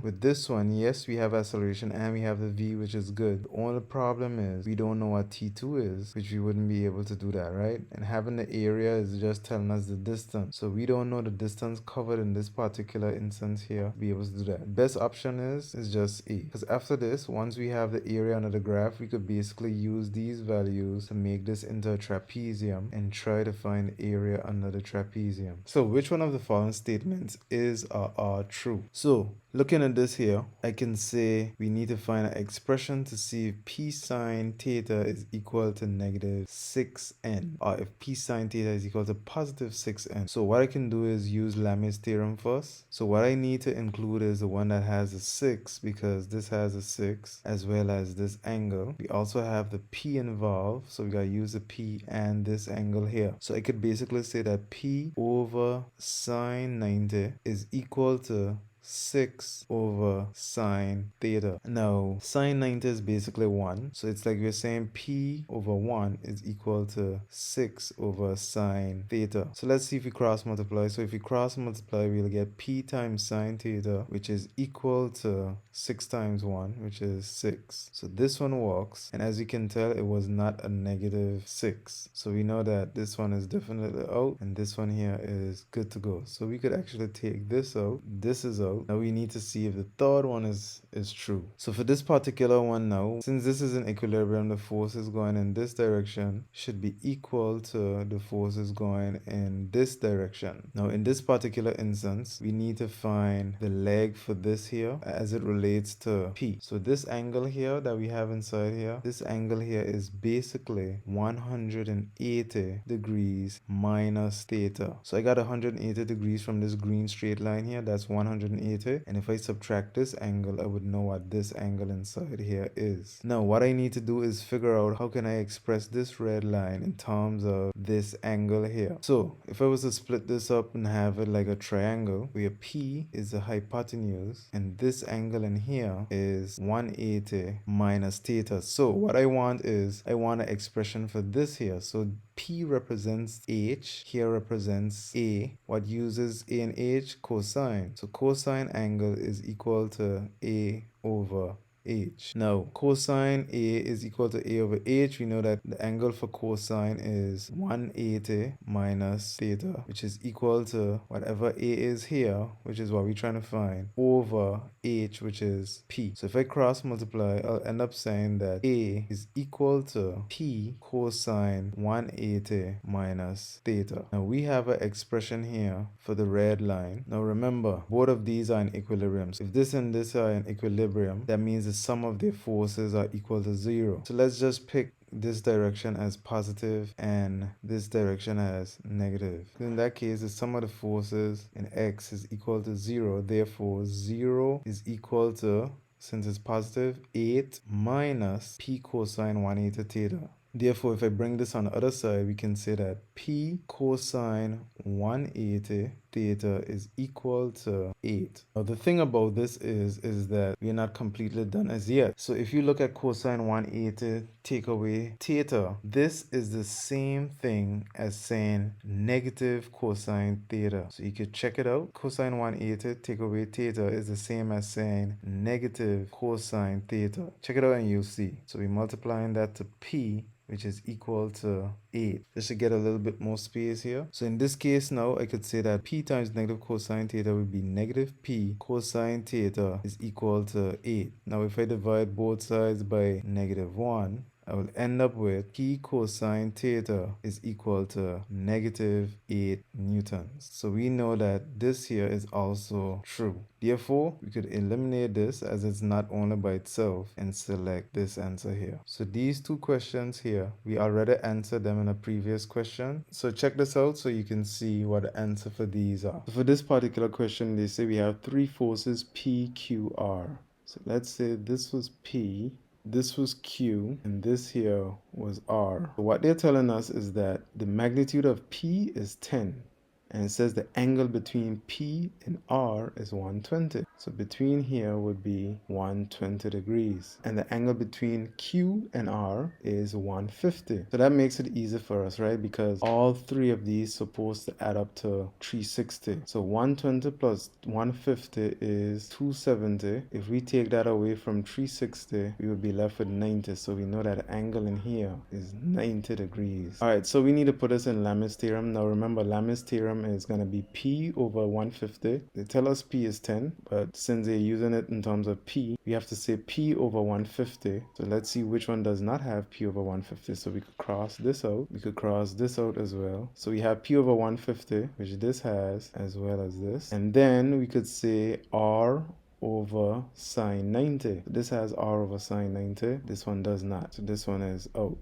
With this one, yes, we have acceleration and we have the V, which is good. The only problem is we don't know what T2 is, which we wouldn't be able to do that, right? And having the area is just telling us the distance. So we don't know the distance covered in this particular instance here to be able to do that. Best option is just A. Because after this, once we have the area under the graph, we could basically use these values to make this into a trapezium and try to find the area under the trapezium. So which one of the following statements is or are true? So looking at this here, I can say we need to find an expression to see if P sine theta is equal to negative 6n, or if P sine theta is equal to positive 6n. So what I can do is use Lamy's theorem first. So what I need to include is the one that has a 6, because this has a 6, as well as this angle. We also have the P involved, so we gotta use the P and this angle here. So I could basically say that P over sine 90 is equal to 6 over sine theta. Now, sine 90 is basically 1. So it's like we're saying P over 1 is equal to 6 over sine theta. So let's see if we cross multiply. So if we cross multiply, we'll get P times sine theta, which is equal to 6 times 1, which is 6. So this one works. And as you can tell, it was not a negative 6. So we know that this one is definitely out, and this one here is good to go. So we could actually take this out. This is out. Now we need to see if the third one is true. So for this particular one now, since this is in equilibrium, the forces going in this direction should be equal to the forces going in this direction. Now in this particular instance, we need to find the leg for this here as it relates to P. So this angle here that we have inside here, this angle here is basically 180 degrees minus theta. So I got 180 degrees from this green straight line here. That's 180. And if I subtract this angle, I would know what this angle inside here is. Now what I need to do is figure out how can I express this red line in terms of this angle here. So if I was to split this up and have it like a triangle where P is the hypotenuse and this angle in here is 180 minus theta. So what I want is I want an expression for this here. So P represents H, here represents A. What uses A and H? Cosine. So cosine angle is equal to A over H. Now, cosine A is equal to A over H. We know that the angle for cosine is 180 minus theta, which is equal to whatever A is here, which is what we're trying to find, over H, which is P. So if I cross multiply, I'll end up saying that A is equal to P cosine 180 minus theta. Now we have an expression here for the red line. Now remember, both of these are in equilibrium. So if this and this are in equilibrium, that means the sum of their forces are equal to 0. So let's just pick this direction as positive and this direction as negative. In that case, the sum of the forces in x is equal to 0. Therefore, 0 is equal to, since it's positive, 8 minus p cosine 180 theta. Therefore, if I bring this on the other side, we can say that p cosine 180 theta is equal to 8. Now, the thing about this is that we are not completely done as yet. So if you look at cosine 180 take away theta, this is the same thing as saying negative cosine theta. So you could check it out. Cosine 180 take away theta is the same as saying negative cosine theta. Check it out and you'll see. So we're multiplying that to p, which is equal to 8. Just to get a little bit more space here. So in this case now, I could say that p times negative cosine theta would be negative p cosine theta is equal to 8. Now if I divide both sides by negative 1, I will end up with p cosine theta is equal to negative 8 newtons. So we know that this here is also true. Therefore, we could eliminate this as it's not only by itself and select this answer here. So these two questions here, we already answered them in a previous question. So check this out so you can see what the answer for these are. So for this particular question, they say we have three forces P, Q, R. So let's say this was P, this was Q, and this here was R. So what they're telling us is that the magnitude of P is 10. And it says the angle between P and R is 120. So between here would be 120 degrees. And the angle between Q and R is 150. So that makes it easy for us, right? Because all three of these supposed to add up to 360. So 120 plus 150 is 270. If we take that away from 360, we would be left with 90. So we know that the angle in here is 90 degrees. All right, so we need to put this in Lamè's theorem. Now remember, Lamè's theorem is going to be P over 150. They tell us P is 10, but since they're using it in terms of P, we have to say P over 150. So let's see which one does not have P over 150. So we could cross this out. We could cross this out as well. So we have P over 150, which this has, as well as this. And then we could say R over sine 90. This has R over sine 90. This one does not. So this one is out.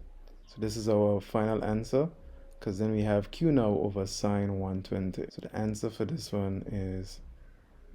So this is our final answer, because then we have Q now over sine 120. So the answer for this one is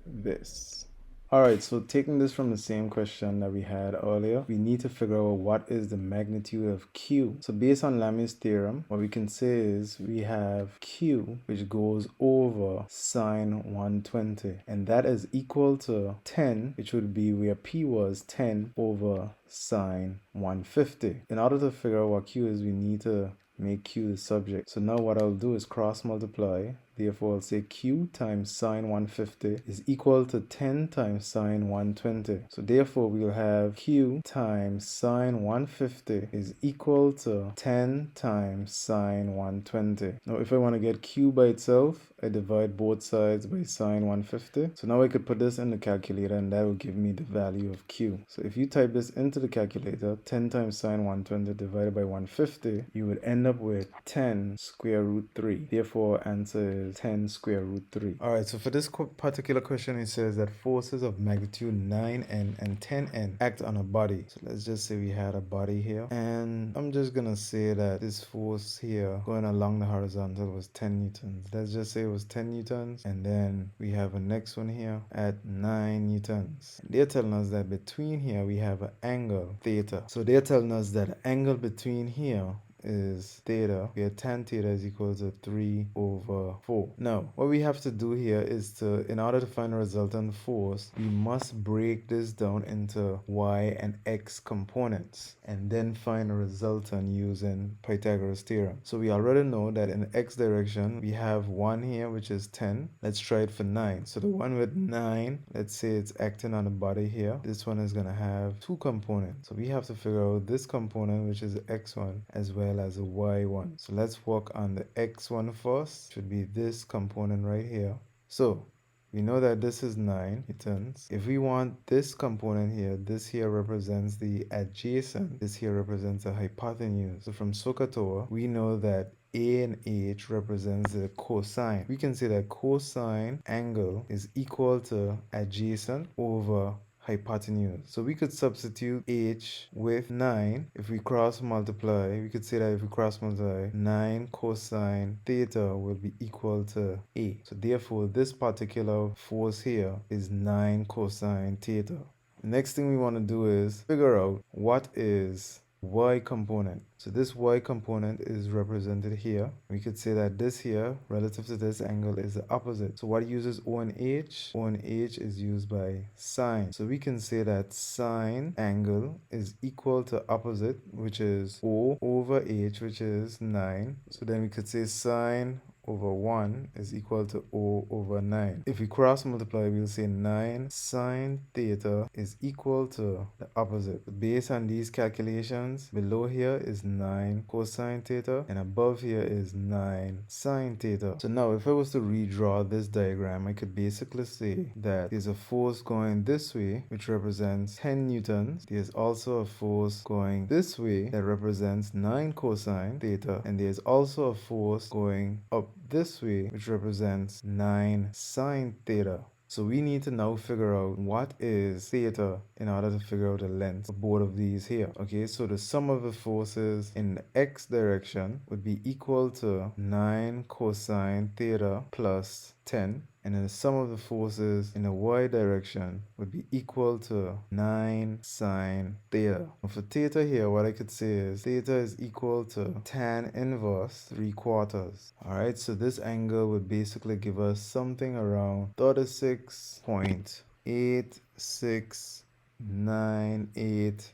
this. Alright, so taking this from the same question that we had earlier, we need to figure out what is the magnitude of Q. So based on Lamè's theorem, what we can say is we have Q, which goes over sine 120. And that is equal to 10, which would be where P was 10 over sine 150. In order to figure out what Q is, we need to make Q the subject. So now what I'll do is cross multiply. Therefore, I'll say Q times sine 150 is equal to 10 times sine 120. So therefore, we'll have Q times sine 150 is equal to 10 times sine 120. Now, if I want to get Q by itself, I divide both sides by sine 150. So now I could put this in the calculator and that will give me the value of Q. So if you type this into the calculator, 10 times sine 120 divided by 150, you would end up with 10 square root 3. Therefore, answer is 10 square root 3. Alright, so for this particular question, it says that forces of magnitude 9n and 10n act on a body. So let's just say we had a body here. And I'm just going to say that this force here going along the horizontal was 10 newtons. Let's just say it was 10 newtons. And then we have a next one here at 9 newtons. They're telling us that between here we have an angle theta. So they're telling us that the angle between here is theta, where tan theta is equal to 3 over 4. Now, what we have to do here is to, in order to find a resultant force, we must break this down into y and x components and then find a resultant using Pythagoras theorem. So we already know that in the x direction, we have 1 here, which is 10. Let's try it for 9. So the one with 9, let's say it's acting on the body here. This one is going to have 2 components. So we have to figure out this component, which is the x1, as well as a y1. So let's work on the x1 first. Should be this component right here. So we know that this is 9 newtons. If we want this component here, this here represents the adjacent. This here represents the hypotenuse. So from SOHCAHTOA, we know that A and H represents the cosine. We can say that cosine angle is equal to adjacent over hypotenuse. So we could substitute h with 9. If we cross multiply, we could say that if we cross multiply, 9 cosine theta will be equal to A. So therefore, this particular force here is 9 cosine theta. Next thing we want to do is figure out what is y component. So this y component is represented here. We could say that this here relative to this angle is the opposite. So what uses O and H? O and H is used by sine. So we can say that sine angle is equal to opposite, which is O over H, which is 9. So then we could say sine over 1 is equal to O over 9. If we cross multiply, we'll say 9 sine theta is equal to the opposite. Based on these calculations, below here is 9 cosine theta, and above here is 9 sine theta. So now if I was to redraw this diagram, I could basically say that there's a force going this way, which represents 10 newtons. There's also a force going this way that represents 9 cosine theta, and there's also a force going up this way, which represents 9 sine theta. So we need to now figure out what is theta in order to figure out the length of both of these here. Okay, so the sum of the forces in the x direction would be equal to 9 cosine theta plus 10. And then the sum of the forces in the y direction would be equal to 9 sine theta. And for theta here, what I could say is theta is equal to tan inverse 3/4. Alright, so this angle would basically give us something around 36.8698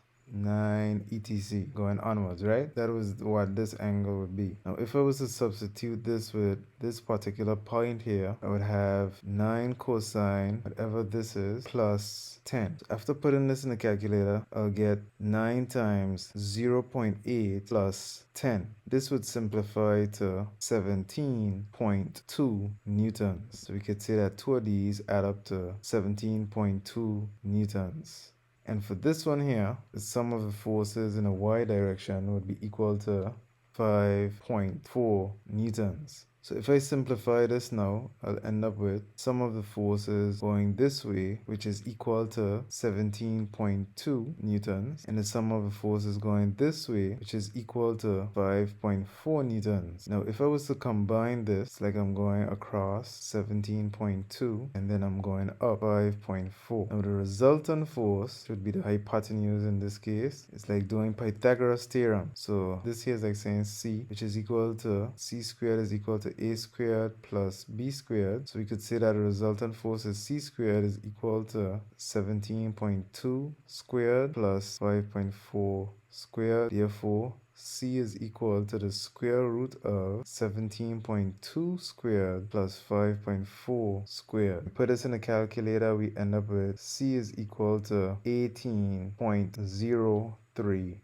etc. going onwards, right? That was what this angle would be. Now if I was to substitute this with this particular point here, I would have 9 cosine whatever this is plus 10. So after putting this in the calculator, I'll get 9 times 0.8 plus 10. This would simplify to 17.2 newtons. So we could say that two of these add up to 17.2 newtons. And for this one here, the sum of the forces in the y direction would be equal to 5.4 newtons. So if I simplify this now, I'll end up with sum of the forces going this way, which is equal to 17.2 newtons, and the sum of the forces going this way, which is equal to 5.4 newtons. Now, if I was to combine this, like I'm going across 17.2, and then I'm going up 5.4. Now, the resultant force should be the hypotenuse in this case. It's like doing Pythagoras theorem. So this here is like saying C, which is equal to C squared is equal to A squared plus B squared. So we could say that the resultant force is C squared is equal to 17.2 squared plus 5.4 squared. Therefore, C is equal to the square root of 17.2 squared plus 5.4 squared. We put this in a calculator, we end up with C is equal to 18.03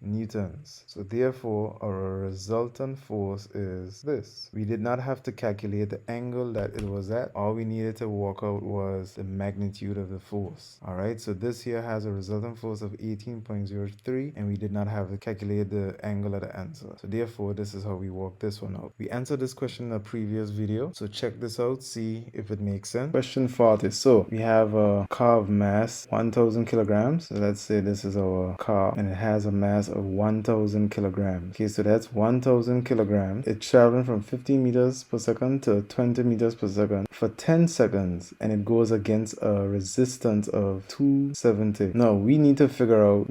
newtons. So therefore, our resultant force is this. We did not have to calculate the angle that it was at. All we needed to work out was the magnitude of the force. Alright, so this here has a resultant force of 18.03, and we did not have to calculate the angle of the answer. So therefore, this is how we work this one out. We answered this question in a previous video, so check this out, see if it makes sense. Question 40. So we have a car of mass 1000 kilograms. So let's say this is our car, and it has a mass of 1000 kilograms. Okay, so that's 1000 kilograms. It's traveling from 15 meters per second to 20 meters per second for 10 seconds, and it goes against a resistance of 270. Now we need to figure out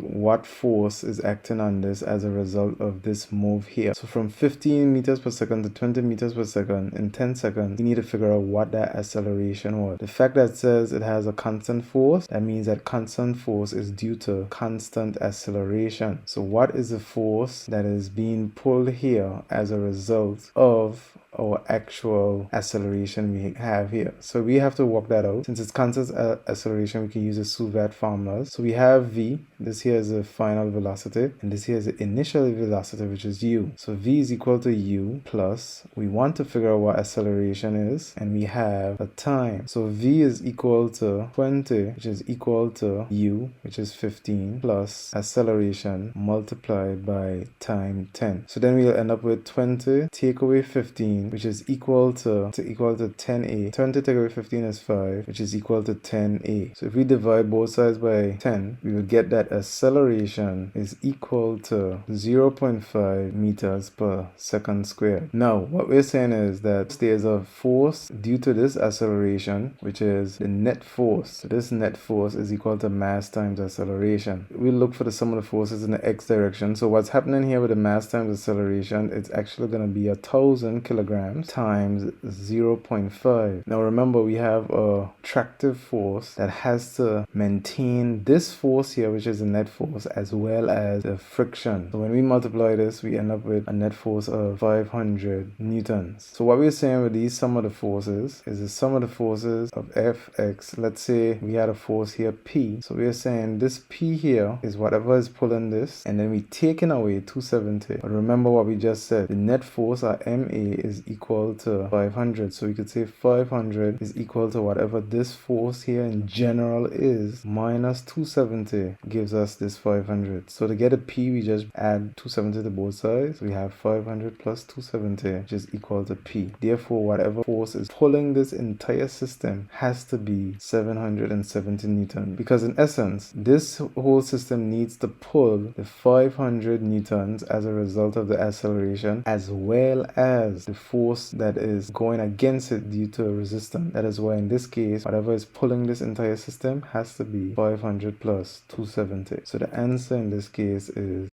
what force is acting on this as a result of this move here. So from 15 meters per second to 20 meters per second in 10 seconds, we need to figure out what that acceleration was. The fact that it says it has a constant force, that means that constant force is due to constant acceleration. So what is the force that is being pulled here as a result of our actual acceleration we have here? So we have to work that out. Since it's constant acceleration, we can use the Suvat formulas. So we have V, this here is the final velocity, and this here is the initial velocity, which is U. So V is equal to U plus, we want to figure out what acceleration is, and we have a time. So V is equal to 20, which is equal to U, which is 15, plus acceleration multiplied by time 10. So then we'll end up with 20, take away 15, 15, which is equal to 10a. 20 take away 15 is 5, which is equal to 10a. So if we divide both sides by 10, we will get that acceleration is equal to 0.5 meters per second squared. Now, what we're saying is that there's a force due to this acceleration, which is the net force. So this net force is equal to mass times acceleration. We'll look for the sum of the forces in the x direction. So what's happening here with the mass times acceleration, it's actually going to be 1,000 kilograms times 0.5. Now remember, we have a attractive force that has to maintain this force here, which is the net force, as well as the friction. So when we multiply this, we end up with a net force of 500 newtons. So what we're saying with these sum of the forces is the sum of the forces of Fx. Let's say we had a force here P. So we're saying this P here is whatever is pulling this, and then we taking away 270. But remember what we just said, the net force, our MA, is equal to 500. So we could say 500 is equal to whatever this force here in general is minus 270 gives us this 500. So to get a P, we just add 270 to both sides. We have 500 plus 270, which is equal to P. Therefore, whatever force is pulling this entire system has to be 770 newtons, because in essence, this whole system needs to pull the 500 newtons as a result of the acceleration, as well as the force that is going against it due to a resistance. That is why in this case, whatever is pulling this entire system has to be 500 plus 270. So the answer in this case is,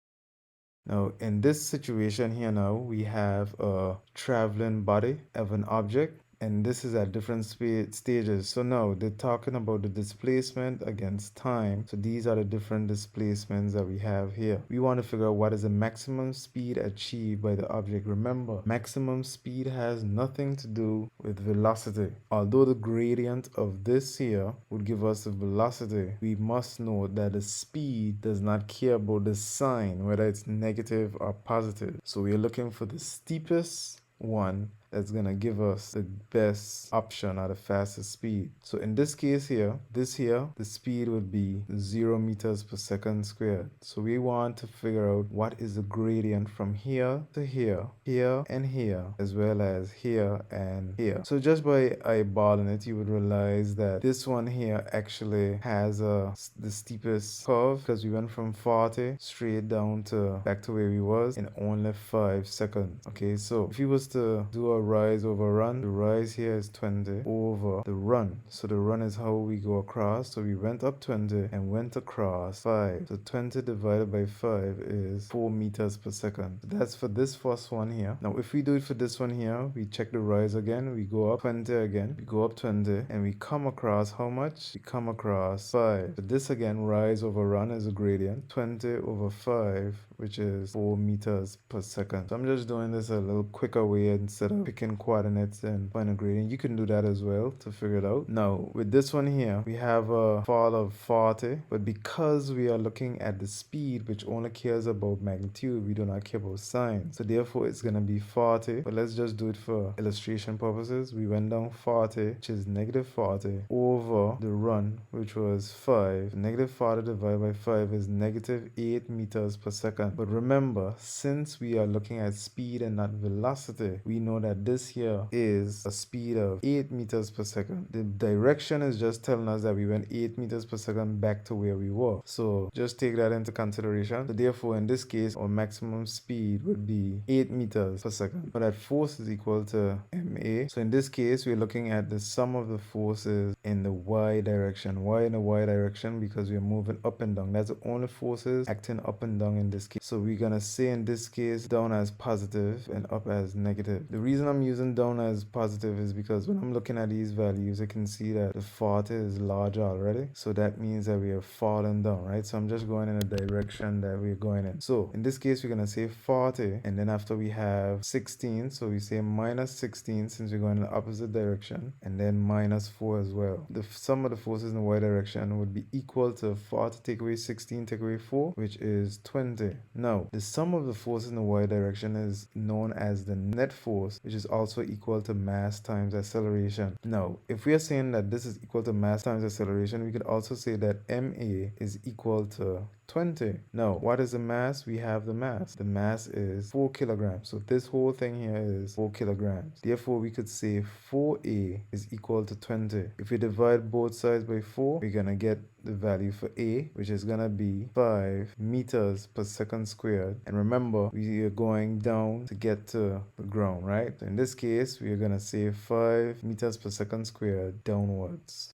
now in this situation here, now we have a traveling body of an object, and this is at different stages. So now they're talking about the displacement against time. So these are the different displacements that we have here. We want to figure out what is the maximum speed achieved by the object. Remember, maximum speed has nothing to do with velocity. Although the gradient of this here would give us the velocity, we must know that the speed does not care about the sign, whether it's negative or positive. So we're looking for the steepest one that's going to give us the best option at the fastest speed. So in this case here, the speed would be 0 meters per second squared. So we want to figure out what is the gradient from here to here, here and here, as well as here and here. So just by eyeballing it, you would realize that this one here actually has the steepest curve, because we went from 40 straight down to back to where we was in only 5 seconds. Okay, so if you was to do a rise over run, the rise here is 20 over the run. So the run is how we go across. So we went up 20 and went across 5. So 20 divided by 5 is 4 meters per second. That's for this first one here. Now if we do it for this one here, we check the rise again, we go up 20 again, we go up 20, and we come across how much? We come across 5. So this again, rise over run, is a gradient, 20 over 5, which is 4 meters per second. So I'm just doing this a little quicker way instead of picking coordinates and find a gradient. You can do that as well to figure it out. Now with this one here, we have a fall of 40, but because we are looking at the speed, which only cares about magnitude, we do not care about sign. So therefore it's gonna be 40, but let's just do it for illustration purposes. We went down 40, which is negative 40, over the run, which was 5. Negative 40 divided by 5 is negative 8 meters per second. But remember, since we are looking at speed and not velocity, we know that this here is a speed of 8 meters per second. The direction is just telling us that we went 8 meters per second back to where we were. So just take that into consideration. So therefore, in this case, our maximum speed would be 8 meters per second. But that force is equal to ma. So in this case, we're looking at the sum of the forces in the y direction. Why in the y direction? Because we're moving up and down. That's the only forces acting up and down in this case. So we're gonna say in this case down as positive and up as negative. The reason I'm using down as positive is because when I'm looking at these values, I can see that the 40 is larger already. So that means that we are falling down, right? So I'm just going in a direction that we're going in. So in this case, we're gonna say 40, and then after we have 16, so we say minus 16 since we're going in the opposite direction, and then minus 4 as well. The sum of the forces in the y direction would be equal to 40 take away 16 take away 4, which is 20. Now, the sum of the forces in the y direction is known as the net force, which is also equal to mass times acceleration. Now, if we are saying that this is equal to mass times acceleration, we could also say that ma is equal to 20. Now, what is the mass? We have the mass. The mass is 4 kilograms. So this whole thing here is 4 kilograms. Therefore, we could say 4A is equal to 20. If we divide both sides by 4, we're going to get the value for A, which is going to be 5 meters per second squared. And remember, we are going down to get to the ground, right? So in this case, we are going to say 5 meters per second squared downwards.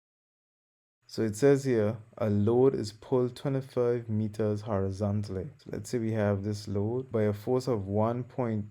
So it says here, a load is pulled 25 meters horizontally. So let's say we have this load by a force of 1.4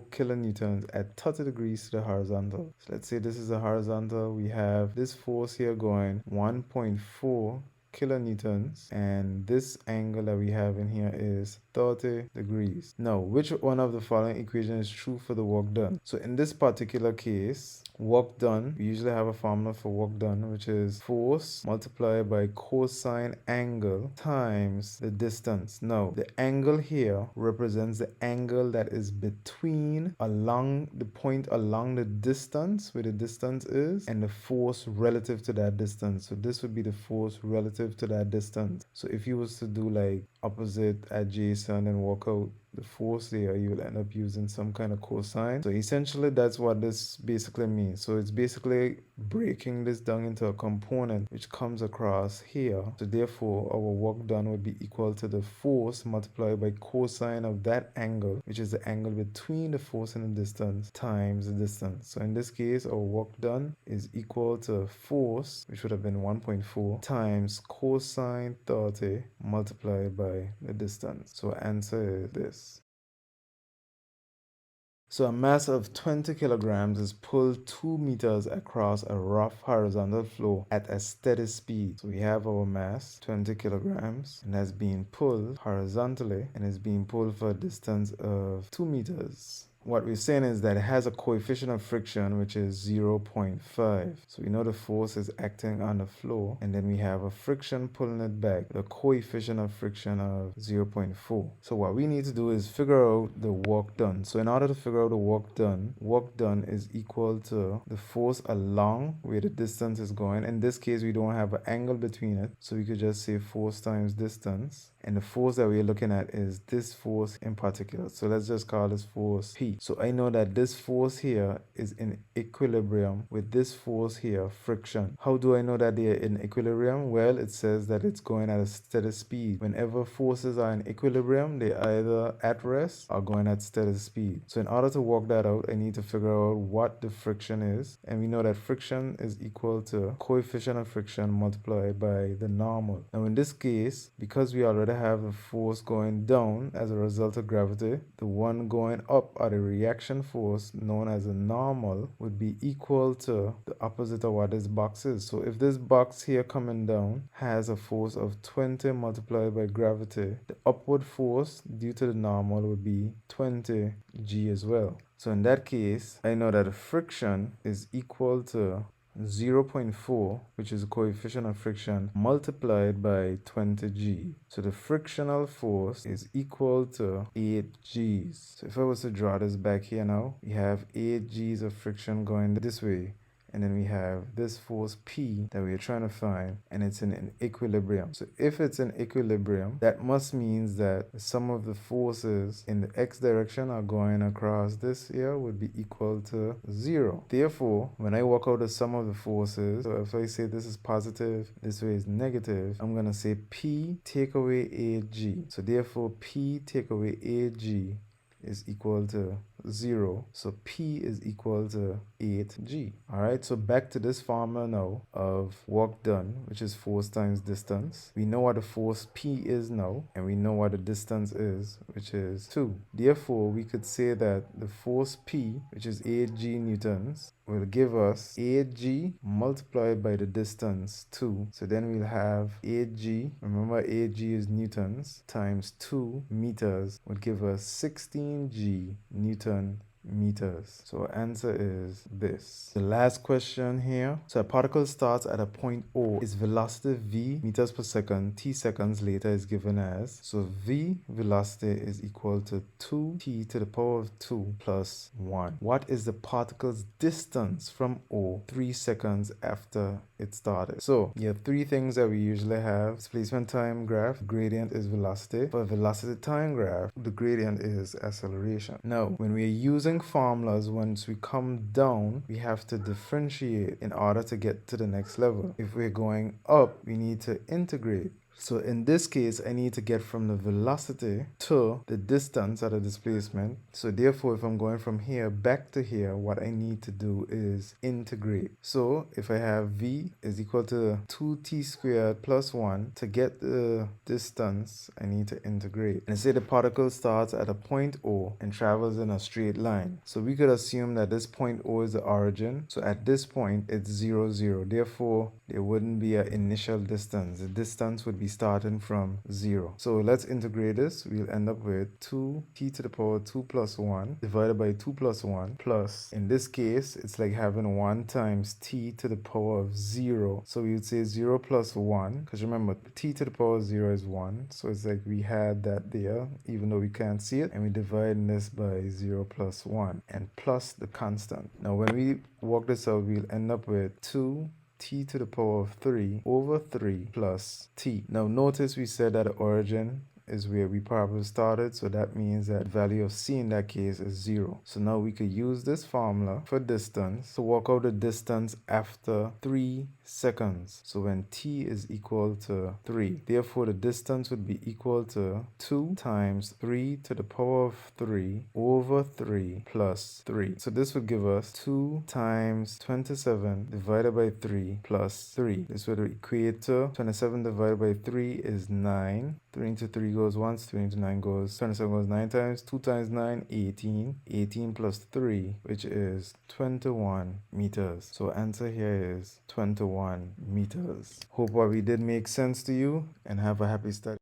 kilonewtons at 30 degrees to the horizontal. So let's say this is a horizontal. We have this force here going 1.4 kilonewtons, and this angle that we have in here is 30 degrees. Now, which one of the following equations is true for the work done? So in this particular case, work done, we usually have a formula for work done, which is force multiplied by cosine angle times the distance. Now, the angle here represents the angle that is between along the point along the distance, where the distance is, and the force relative to that distance. So this would be the force relative to that distance. So if you was to do like opposite adjacent and work out the force there, you will end up using some kind of cosine. So essentially that's what this basically means. So it's basically breaking this down into a component which comes across here. So therefore our work done would be equal to the force multiplied by cosine of that angle, which is the angle between the force and the distance, times the distance. So in this case, our work done is equal to force, which would have been 1.4, times cosine 30 multiplied by the distance. So answer is this. So a mass of 20 kilograms is pulled 2 meters across a rough horizontal floor at a steady speed. So we have our mass, 20 kilograms, and has been pulled horizontally and is being pulled for a distance of 2 meters. What we're saying is that it has a coefficient of friction which is 0.5. So we know the force is acting on the floor, and then we have a friction pulling it back, the coefficient of friction of 0.4. So what we need to do is figure out the work done. So in order to figure out the work done is equal to the force along where the distance is going. In this case, we don't have an angle between it, so we could just say force times distance. And the force that we're looking at is this force in particular. So let's just call this force P. So I know that this force here is in equilibrium with this force here, friction. How do I know that they are in equilibrium? Well, it says that it's going at a steady speed. Whenever forces are in equilibrium, they're either at rest or going at steady speed. So in order to work that out, I need to figure out what the friction is. And we know that friction is equal to coefficient of friction multiplied by the normal. Now in this case, because we already have a force going down as a result of gravity, the one going up, or the reaction force known as a normal, would be equal to the opposite of what this box is. So if this box here coming down has a force of 20 multiplied by gravity, the upward force due to the normal would be 20 g as well. So in that case, I know that the friction is equal to 0.4, which is the coefficient of friction, multiplied by 20g. So the frictional force is equal to 8 g's. So if I was to draw this back here now, we have 8 g's of friction going this way. And then we have this force P that we're trying to find, and it's in an equilibrium. So if it's in equilibrium, that must mean that the sum of the forces in the x direction are going across this here would be equal to 0. Therefore, when I work out the sum of the forces, so if I say this is positive, this way is negative, I'm going to say P take away 8g. So therefore, P take away 8g is equal to 0. So P is equal to 8g. Alright, so back to this formula now of work done, which is force times distance. We know what the force P is now, and we know what the distance is, which is 2. Therefore, we could say that the force P, which is 8g newtons, will give us 8g multiplied by the distance 2. So then we'll have 8g, remember 8g is newtons, times 2 meters would give us 16g newton meters. So our answer is this. The last question here. So a particle starts at a point O. Its velocity v meters per second, t seconds later is given as. So v velocity is equal to 2t to the power of 2 plus 1. What is the particle's distance from O 3 seconds after it started? So you have three things that we usually have. Displacement time graph, gradient is velocity. For velocity time graph, the gradient is acceleration. Now, when we're using formulas, once we come down, we have to differentiate in order to get to the next level. If we're going up, we need to integrate. So in this case, I need to get from the velocity to the distance at a displacement. So therefore, if I'm going from here back to here, what I need to do is integrate. So if I have v is equal to 2t squared plus 1, to get the distance, I need to integrate. And say the particle starts at a point O and travels in a straight line. So we could assume that this point O is the origin. So at this point, it's 0, 0. Therefore, there wouldn't be an initial distance. The distance would be starting from 0. So let's integrate this. We'll end up with 2t to the power 2 plus 1 divided by 2 plus 1 plus, in this case, it's like having 1 times t to the power of 0. So we would say 0 plus 1, because remember, t to the power of 0 is 1. So it's like we had that there, even though we can't see it. And we divide this by 0 plus 1 and plus the constant. Now when we work this out, we'll end up with 2t to the power of 3 over 3 plus t. Now notice we said that the origin is where we probably started, so that means that value of c in that case is 0. So now we could use this formula for distance to work out the distance after 3 seconds. So when t is equal to 3, therefore the distance would be equal to 2 times 3 to the power of 3 over 3 plus 3. So this would give us 2 times 27 divided by 3 plus 3. This would equate to 27 divided by 3 is 9. 3 into 3 goes once, 3 into 9 goes, 27 goes 9 times, 2 times 9, 18. 18 plus 3, which is 21 meters. So answer here is 21 meters. Hope what we did make sense to you, and have a happy study.